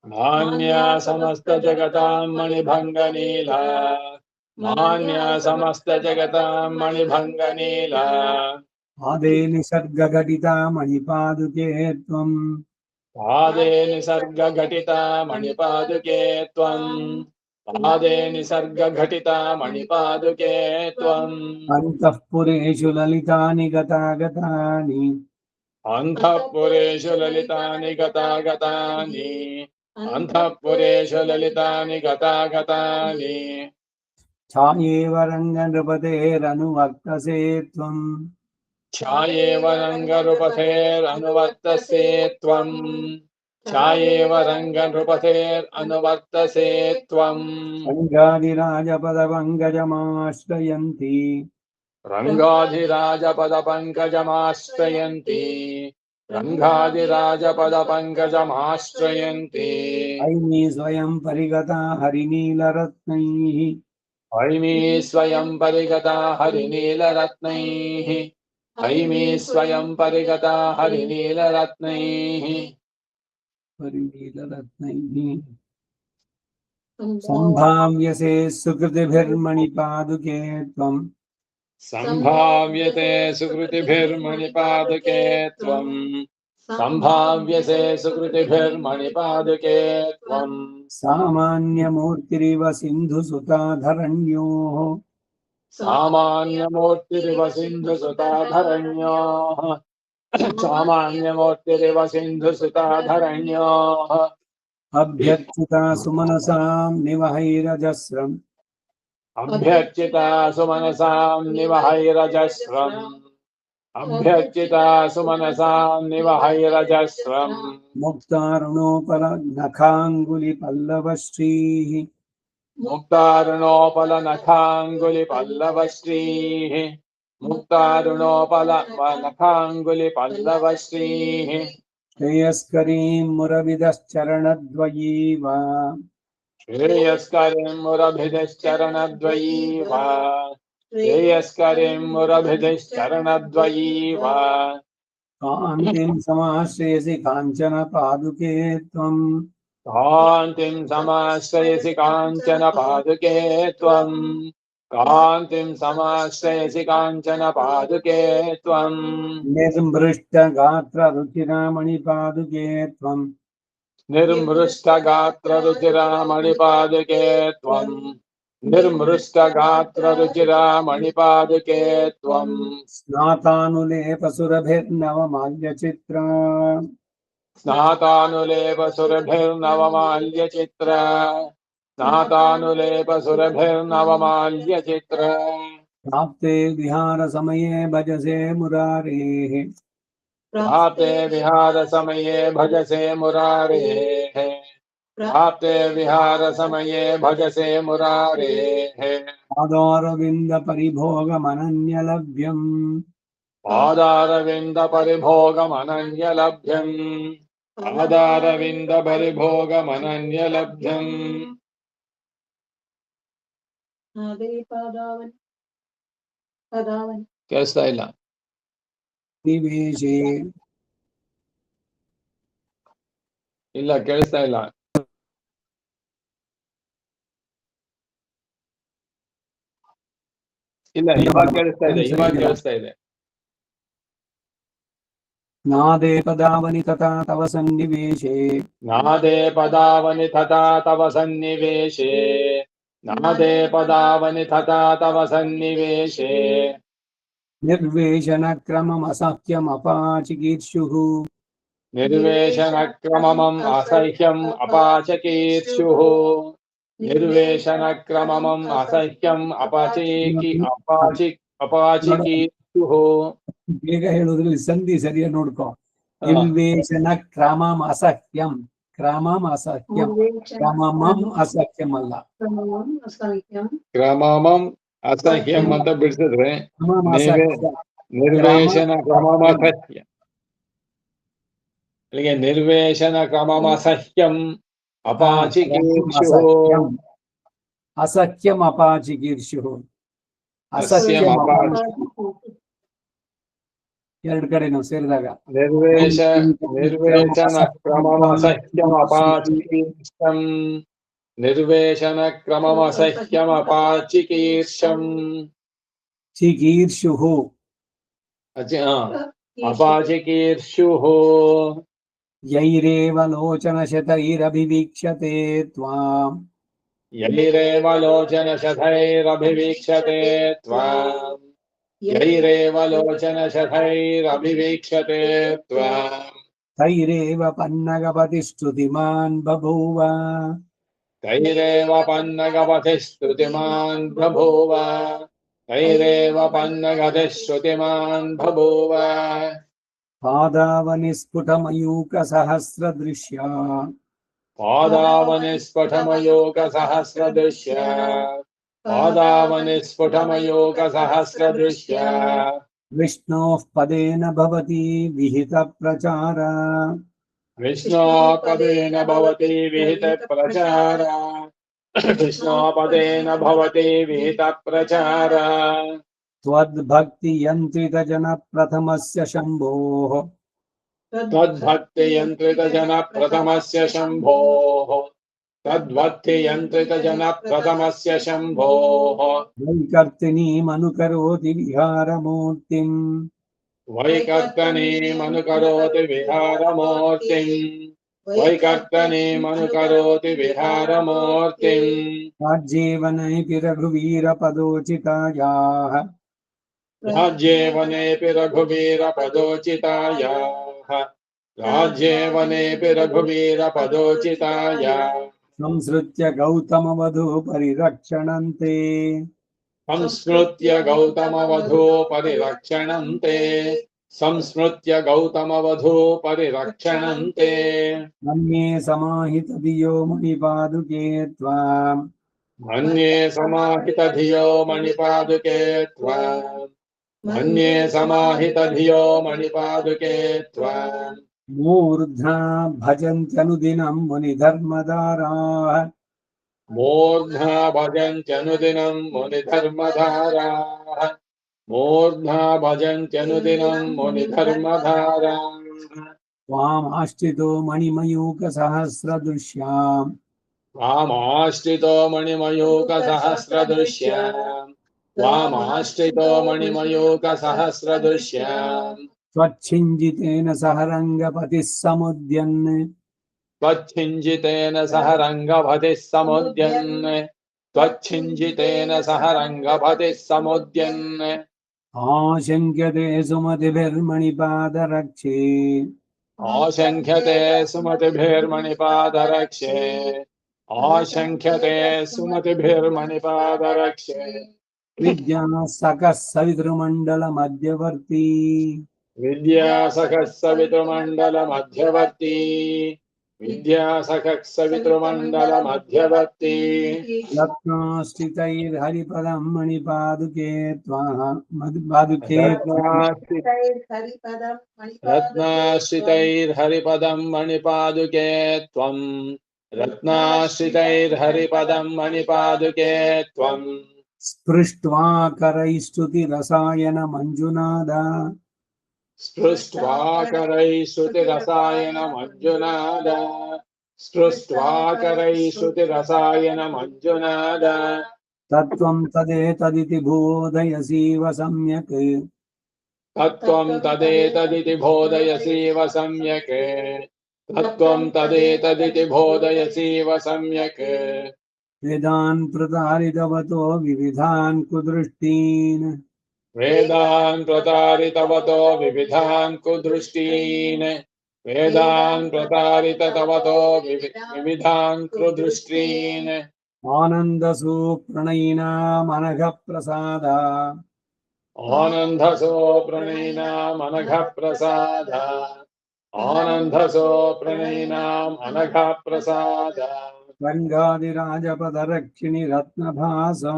మాన్యా సమస్త జగతాం మణిభంగనీలా మాన్యా సమస్త జగతాం మణిభంగనీలా పాదే నిసర్గఘటితా మణిపాదుకే త్వం పాదే నిసర్గ ఘటిత మణిపాదుకే త్వం పాదే నిసర్గ ఘటిత మణిపాదుకే త్వం అంతఃపురేషు లలితాని గతాగతాని అంతఃపురేషు లలితాని గతాగతాని అంతఃపురేషు లలితాని గతాగతాని ఛాయేవ రంగనృపతేరనువర్తసే త్వం ఛాయేవ రంగనృపతేరనువర్తసే త్వం ఛాయేవ రంగనృపతేరనువర్తసే త్వం రంగాదిరాజపదపంకజమాశ్రయంతి రంగాధిరాజపదపంకజమాశ్రయంతి రంగాధిరాజపదపంకజమాశ్రయంతి ఐమీ స్వయం పరిగతా హరినీలరత్నైః హైమీ స్వయం పరిగతా హరినీలరత్నైః హైమీ స్వయం పరిగతా హరినీలరత్నైః హరినీలరత్నైః సంభావ్యసే సుకృతిభిర్మణిపాదుకే త్వం సంభావ్యతే సుకృతిభిర్మణిపాదుకే త్వం సంభావ్యసే సుకృతిభిర్మణిపాదుకే త్వం సామాన్యమూర్తిరివ సింధుసుతాధరణ్యోః సామాన్యమూర్తిరివ సింధుసుతాధరణ్యోః సామాన్యమూర్తిరివ సింధుసుతాధరణ్యోః అభ్యర్చితా సుమనసాం నివహైరజస్రం అభ్యర్చితా సుమనసాం నివహైరజస్రం అభ్యర్చితా సుమనసాం నివహైరజస్రం ముక్తారుణోపల నఖాంగులి పల్లవశ్రీః ముక్తారుణోపల నఖాంగులి పల్లవశ్రీః ముక్తారుణోపల నఖాంగులి పల్లవశ్రీః శ్రేయస్కరీం మురవిదశ్చరణద్వయీవ శ్రేయస్కరీం మురభిదశ్చరణద్వయీవ శ్రేయస్కరీం మురభిదశ్చరణద్వయీవ కాంతిం సమాశ్రయసి కాంచన పాదుకే త్వం కాంతిం సమాశ్రయసి కాంచన పాదుకే త్వం కాంతిం సమాశ్రయసి కాంచన పాదుకే త్వం నిర్మృష్ట గాత్ర రుచిరామణి పాదుకే త్వం నిర్మృష్టగాత్ర రుచిరామణిపాదుకే త్వం నిర్మృష్టగాత్ర రుచిరామణిపాదుకే త్వం స్నాతానులేపసురభిర్నవమాల్యచిత్ర స్నాతానులేపసురభిర్నవమాల్యచిత్ర స్నాతానులేపసురభిర్నవమాల్యచిత్ర ప్రాప్తే విహార సమయే భజసే మురారేః ప్రాప్తే విహార సమయే భజసే మురారేః ప్రాప్తే విహార సమయే భజసే మురారేః పాదారవింద పరిభోగమనన్యలభ్యం పాదారవింద పరిభోగమనన్యలభ్యం పాదారవింద పరిభోగమనన్యలభ్యం అదే పదావని పదావని ಕೇಳಿಸ್ತಾ ಇಲ್ಲ నివేశే ಇಲ್ಲ ಕೇಳಿಸ್ತಾ ಇಲ್ಲ ಇಲ್ಲ ಇವಾಗ ಕೇಳಿಸ್ತಾ ಇದೆ నాదే పదావని తథా తవ సన్నివేశే నాదే పదావని తథా తవ సన్నివేశే నాదే పదావని తథా తవ సన్నివేశే నిర్వేశన క్రమం అసహ్యం అపాచికీర్షుః నిర్వేశన క్రమమం అసహ్యం అపాచకీర్షుః నిర్వేశన క్రమమం అసహ్యం ಅಪಾಚಿಕೀರ್ಷುಃ ಬೇಗ ಹೇಳೋದ್ರಲ್ಲಿ ಸಂಧಿ ಸರಿಯಾಗಿ ನೋಡ್ಕೋ ನಿರ್ವೇಶನ ಕ್ರಮಂ ಅಸಹ್ಯಂ ಕ್ರಮಂ ಅಸಹ್ಯಂ ಕ್ರಮಮಂ ಅಸಹ್ಯಂ ಅಲ್ಲ ಕ್ರಮಮಂ ಅಸಹ್ಯಂ ಅಂತ ಬಿಡಿಸಿದ್ರೆ ಕ್ರಮಂ ಅಸಹ್ಯಂ ನಿರ್ವೇಶನ ಕ್ರಮಮಸಹ್ಯ ಅಲ್ಲಿಗೆ ನಿರ್ವೇಶನ ಕ್ರಮಮಸಹ್ಯಂ ಅಪಾಚಿಕೀರ್ಷುಃ ಅಸಹ್ಯಂ ಅಪಾಚಿಕೀರ್ಷುಃ ಅಸಹ್ಯಂ ಎರಡು ಕಡೆ ನಾವು ಸೇರಿದಾಗ ನಿರ್ವೇಶನ ಕ್ರಮಮಸಹ್ಯಂ ಅಪಾಚಿಕೀರ್ಷಂ ನಿರ್ವೇಶನ ಕ್ರಮಮಸಹ್ಯಂ ಅಪಾಚಿಕೀರ್ಷಂ ಚಿಕೀರ್ಷುಃ ಅಪಾಚಿಕೀರ್ಷುಃ ಯೈರೇವ ಲೋಚನಶತೈರಭಿವೀಕ್ಷ್ಯತೆ ತ್ವಾಂ ಯೈರೇವ ಲೋಚನಶತೈರಭಿವೀಕ್ಷ್ಯತೆ ತ್ವಾಂ ಯೈರೇವ ಲೋಚನಶತೈರಭಿವೀಕ್ಷ್ಯತೆ ತ್ವಾಂ ತೈರೇವ ಪನ್ನಗಪತಿ ಸ್ತುತಿಮಾನ್ ಬಭೂವ तैरेव पन्नगपतिः स्तुतिमान् बभूव तैरेव पन्नगतिः श्रुतिमान् बभूव पादावनिस्फुटमयूकसहस्रदृश्या पादावनिस्फुटमयूकसहस्रदृश्य पादावनिस्फुटमयूकसहस्रदृश्य विष्णोः पदेन भवति विहितप्रचार विष्णोपदेन भवति विहितप्रचार विष्णोपदेन भवति विहितप्रचार त्वद्भक्तियन्त्रितजनप्रथमस्य शम्भोः तद्भक्तियन्त्रितजनप्रथमस्य शम्भोः तद्भक्तियन्त्रितजनप्रथमस्य शम्भोः वैकर्तिनीमनुकरोति विहारमूर्तिम् वैकर्तनीमनुकरोति विहारमूर्तिम् वैकर्तनीमनुकरोति विहारमूर्तिम् राज्येवनैपि रघुवीरपदोचितायाः राज्येवनेऽपि रघुवीरपदोचितायाः राज्येवनेऽपि रघुवीरपदोचितायाः संसृत्य गौतमवधू परिरक्षणन्ते संस्मृत्य गौतमवधू परिरक्षणं ते संस्मृत्य गौतमवधू परिरक्षणं ते मन्ये समाहितधियो मणिपादुके त्वाम् मन्ये समाहितधियो मणिपादुके त्वाम् मन्ये समाहितधियो मणिपादुके त्वाम् मूर्ध्ना भजन्त्यनुदिनं मुनिधर्मदाराः मूर्ध्ना भजन्त्यनुदिनं मुनिधर्मधाराः मूर्ध्ना भजन्त्यनुदिनं मुनिधर्मधाराः त्वामाश्रितो मणिमयूकसहस्रदृश्याम् वामाश्रितो मणिमयूकसहस्रदृश्याम् वामाश्रितो मणिमयूकसहस्रदृश्याम् त्वच्छिञ्जितेन सह रङ्गपतिः समुद्यन् त्वच्छिञ्जितेन सह रङ्गभतिः समुद्यन् त्वच्छिञ्जितेन सह रङ्गभतिः समुद्यन् आशङ्क्यते सुमतिभिर्मणिपादरक्षे आशङ्क्यते सुमतिभिर्मणिपादरक्षे आशङ्क्यते सुमतिभिर्मणिपादरक्षे विद्या सकः सवितृमण्डलमध्यवर्ती विद्यासखः सवितृमण्डलमध्यवर्ती विद्यासखः सवितृमण्डलमध्यवर्ती रत्नाश्रितैर्हरिपदं मणिपादुके पादुके हरिपदं रत्नाश्रितैर्हरिपदं मणिपादुके त्वम् रत्नाश्रितैर्हरिपदं मणिपादुके त्वम् स्पृष्ट्वा करैस्तुतिरसायन मञ्जुनादा स्पृष्ट्वा करैः श्रुतिरसायनमञ्जुनाद स्पृष्ट्वा करैः श्रुतिरसायनमञ्जुनाद तत्त्वं तदेतदिति बोधयसीव सम्यक् तत्त्वं तदेतदिति बोधयसीव सम्यक् तत्त्वं तदेतदिति बोधयसीव सम्यक् वेदान् प्रतारितवतो विविधान् कुदृष्टीन् वेदान् प्रतारितवतो विविधान् कुदृष्टीन् वेदान् प्रतारितवतो विविधान् कुदृष्टीन् आनन्दसूप्रणयिनामनघः प्रसादा आनन्दसो प्रणयिनाम् अनघः प्रसाद आनन्दसो प्रणयिनाम् अनघः प्रसाद रङ्गादिराजपदरक्षिणि रत्नभासा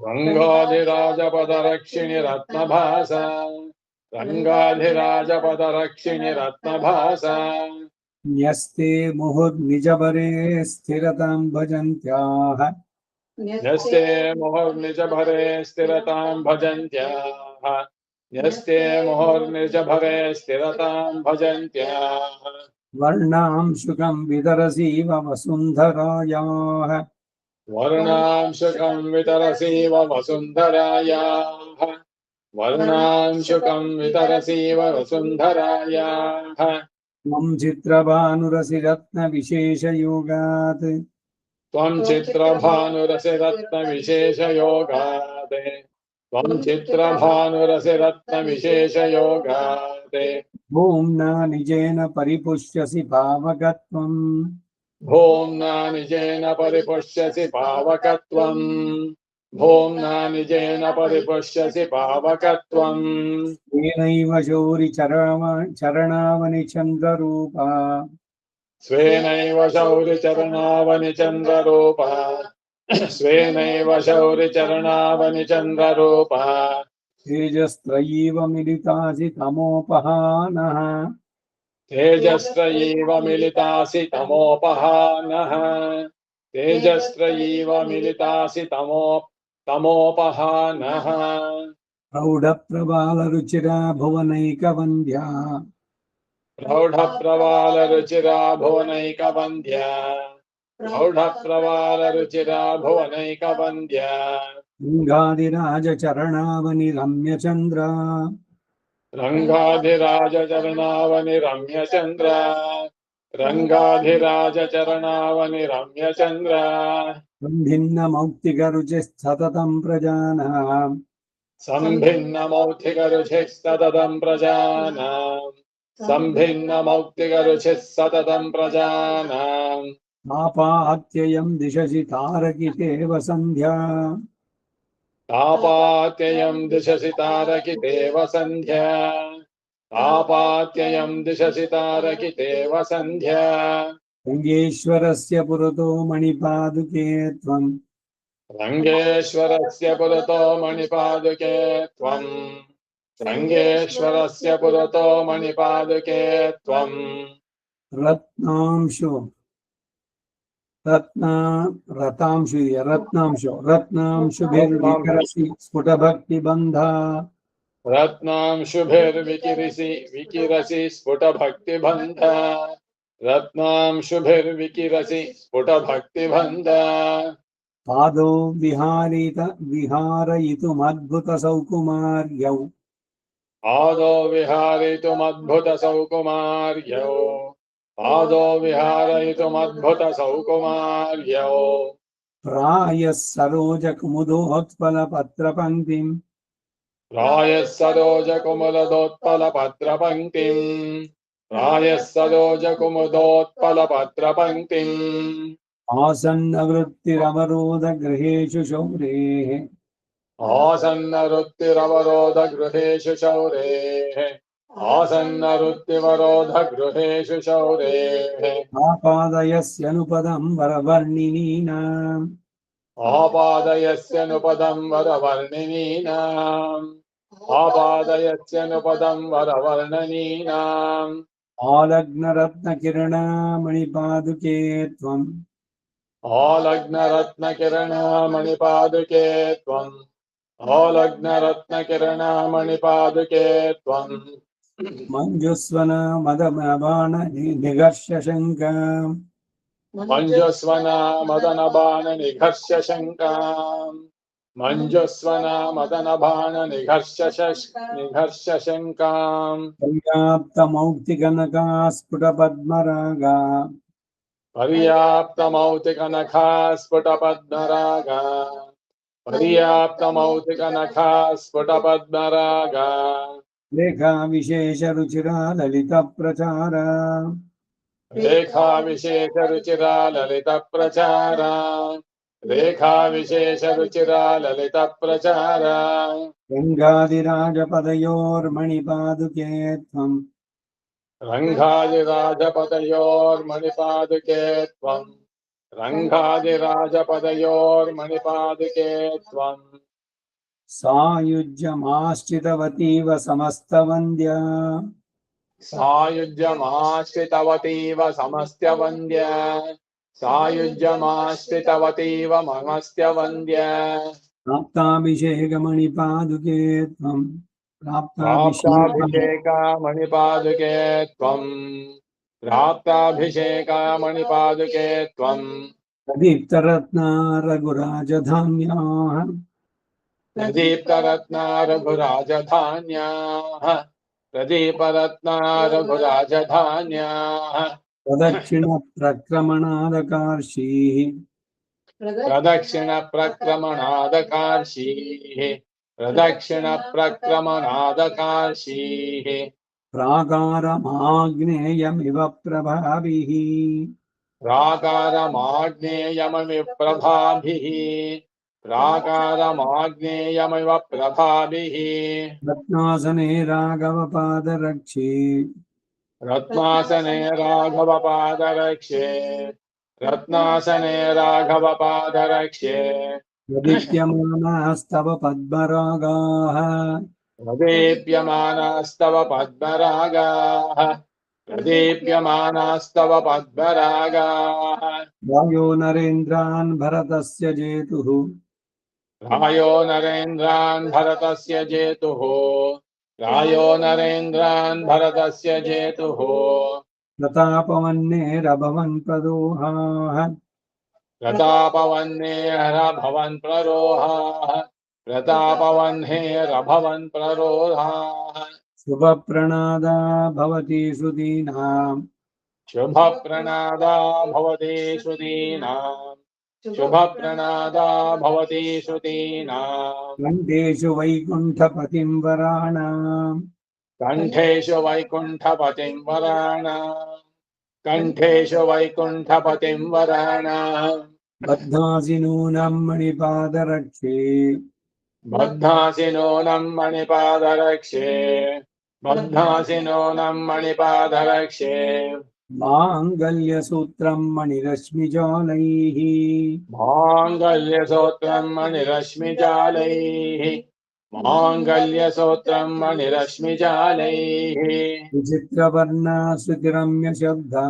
रङ्गाधिराजपदरक्षिणि रत्नभासा रङ्गाधिराजपदरक्षिणि रत्नभासा न्यस्ते मुहुर्निजबरे स्थिरतां भजन्त्याः न्यस्ते मुहुर्निजभरे स्थिरतां भजन्त्याः न्यस्ते मुहुर्निजभरे स्थिरतां भजन्त्याः वर्णां शुकं वितरसीव वसुन्धरायाः वर्णांशुकं वितरसीव वसुन्धरायाः वर्णांशुकं वितरसीव वसुन्धरायाः त्वं चित्रभानुरसिरत्नविशेषयोगात् त्वं चित्रभानुरसिरत्नविशेषयोगात् त्वं चित्रभानुरसिरत्नविशेषयोगात् भूम्ना निजेन परिपुष्यसि पावकत्वम् भूम्ना निजेन परिपुष्यसि पावकत्वम् भूम्ना निजेन परिपुष्यसि पावकत्वम् येनैव शौरि चरणावनि चन्द्ररूपा स्वेनैव शौरिचरणावनिचन्द्ररूपः स्वेनैव शौरिचरणावनिचन्द्ररूपः तेजस्त्रयीव मिलितासि तमोपहानः तेजस्त्रयीव मिलितासि तमोपहानः तेजस्त्रयीव मिलितासि तमोपहानः प्रौढप्रबालरुचिरा भुवनैकवन्द्या प्रौढप्रवालरुचिरा भुवनैकवन्द्या प्रौढप्रवालरुचिरा भुवनैकवन्द्या लिङ्गादिराजचरणावनि रम्यचन्द्रा रङ्गाधिराजचरणावनि रम्यचन्द्र रङ्गाधिराजचरणावनि रम्यचन्द्र भिन्नमौक्तिकरुचिः सततं प्रजानाम् सम्भिन्नमौक्तिकरुचिः सततं प्रजानाम् सम्भिन्नमौक्तिकरुचिः सततं प्रजानाम् आपात्ययं दिशसि तारकितेव सन्ध्या तापात्ययं दिशसि तारकितेव सन्ध्या तापात्ययं दिशसि तारकितेव सन्ध्या लिङ्गेश्वरस्य पुरतो मणिपादुके त्वम् रङ्गेश्वरस्य पुरतो मणिपादुके त्वम् रङ्गेश्वरस्य पुरतो मणिपादुके त्वम् रत्नांशु रत्नांशुभिर्विकरसि स्फुटभक्तिबन्धा विकिरसि स्फुटभक्तिबन्ध रत्नांशुभिर्विकिरसि स्फुटभक्तिबन्ध पादौ विहारयितुमद्भुतसौकुमार्यौ पादो विहारयितुमद्भुतसौकुमार्यौ पादो विहारयितुमद्भुतसौकुमार्यौ प्रायः सरोजकुमुदोत्पलपत्रपङ्क्तिम् प्रायः सरोजकुमुदोत्पलपत्रपङ्क्तिम् प्रायः सरोजकुमुदोत्पलपत्रपङ्क्तिम् आसन्नवृत्तिरवरोधगृहेषु शौरेः आसन्नवृत्तिरवरोधगृहेषु शौरेः आसन्नवृत्तिवरोधगृहेषु शौरेः आपादयस्यनुपदं वरवर्णिनीनाम् आपादयस्यनुपदं वरवर्णिनीनाम् आपादयस्यनुपदं वरवर्णनीनाम् आलग्नरत्नकिरणामणिपादुके त्वम् आलग्नरत्नकिरणामणिपादुके त्वम् आलग्नरत्नकिरणामणिपादुके त्वम् मञ्जुस्वना मदमबाण निघर्षशङ्का मञ्जुस्वना मदनबाण निघर्ष शङ्काम् मञ्जुस्वना मदनबाण निघर्ष शङ्काम् पर्याप्तमौक्तिकनका स्फुटपद्मरागा पर्याप्तमौक्तिकनखा स्फुटपद्मरागा पर्याप्तमौक्तिकनखा स्फुटपद्मरागा लेखाविशेषरुचिरा ललितप्रचारा रेखाविशेषरुचिरा ललितप्रचारा रेखाविशेषरुचिरा ललितप्रचारा रङ्गादिराजपदयोर्मणिपादुके त्वम् रङ्गादिराजपदयोर्मणिपादुके त्वम् रङ्गादिराजपदयोर्मणिपादुके त्वम् सायुज्यमाश्रितवतीव समस्तवन्द्या सायुज्यमाश्रितवतीव समस्त्यवन्द्य सायुज्यमाश्रितवतीव ममस्त्यवन्द्य प्राप्ताभिषेकमणिपादुके त्वम् प्राप्ताभिषेकामणिपादुके त्वम् प्राप्ताभिषेकामणिपादुके त्वम् प्रदीप्तरत्ना रघुराजधान्याः प्रदीप्तरत्ना रघुराजधान्याः प्रदीपरत्ना रघुराजधान्याः प्रदक्षिणप्रक्रमणादकार्षीः प्रदक्षिणप्रक्रमणादकार्षीः प्रदक्षिणप्रक्रमणादकार्षीः प्राकारमाग्नेयमिव प्रभाभिः प्राकारमाग्नेयमिव प्रभाभिः प्राकारमाग्नेयमिव प्रभाभिः रत्नासने राघवपादरक्षे रत्नासने राघवपादरक्षे रत्नासने राघवपादरक्षे प्रदीप्यमानास्तव पद्मरागाः प्रदीप्यमानास्तव पद्मरागाः प्रदीप्यमानास्तव पद्मरागाः वायो नरेन्द्रान् भरतस्य जेतुः रायो नरेन्द्रान् भरतस्य जेतुः रायो नरेन्द्रान् भरतस्य जेतुः प्रतापवन्नेरभवन् प्रदोहाः प्रतापवन्नेरभवन् प्ररोहाः प्रतापवह्नेरभवन् प्ररोहाः शुभप्रणादा भवति श्रुतीनाम् शुभप्रणदा भवति श्रुतीनाम् शुभप्रणदा भवति श्रुतीनाम् कण्ठेषु वैकुण्ठपतिं वराणाम् कण्ठेषु वैकुण्ठपतिं वराणाम् कण्ठेषु वैकुण्ठपतिं वराणाम् बध्नासि नूनं मणिपादरक्षे बध्नासि नूनं मणिपादरक्षे बध्नासि नूनं मणिपादरक्षे माङ्गल्यसूत्रं मणिरश्मिजालैः माङ्गल्यसूत्रं मणिरश्मिजालैः माङ्गल्यसूत्रं मणिरश्मिजालैः विचित्रवर्णा श्रुतिरम्य शब्दा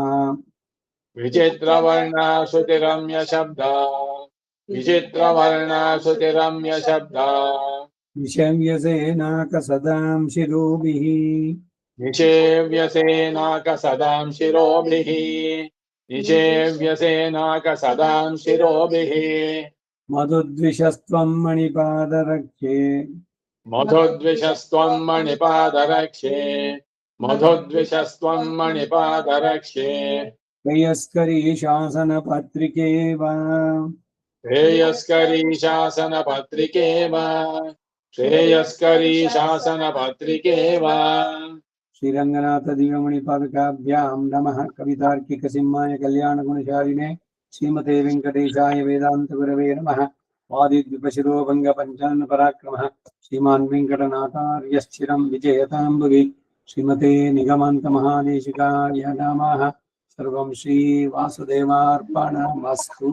विचित्रवर्णा श्रुतिरम्य शब्दा विचित्रवर्णा श्रुतिरम्य शब्दा निशम्यसेनाकसदां शिरोभिः निषेव्यसेनाकसदां शिरोभिः निषेव्यसेनाकसदां शिरोभिः मधुद्विषस्त्वं मणिपादरक्षे मधुद्विषस्त्वं मणिपादरक्षे मधुद्विषस्त्वं मणिपादरक्षे प्रियस्करी शासनपत्रिके वा श्रेयस्करी शासनपत्रिके वा श्रेयस्करी शासनपत्रिके वा श्रीरंगनाथ दिव्यमणिपादकाभ्यां नमः। कवितार्किकसिंहाय कल्याणगुणशालिने श्रीमते वेंकटेशाय वेदांत गुरवे नमः। वादिद्विपशिरोभंग पंचान्न पराक्रमः श्रीमान् वेंकटनाथार्यश्चिरं विजयतां भुवि। श्रीमते निगमान्त महादेशिकाय नमः। सर्वं श्री वासुदेवार्पणमस्तु।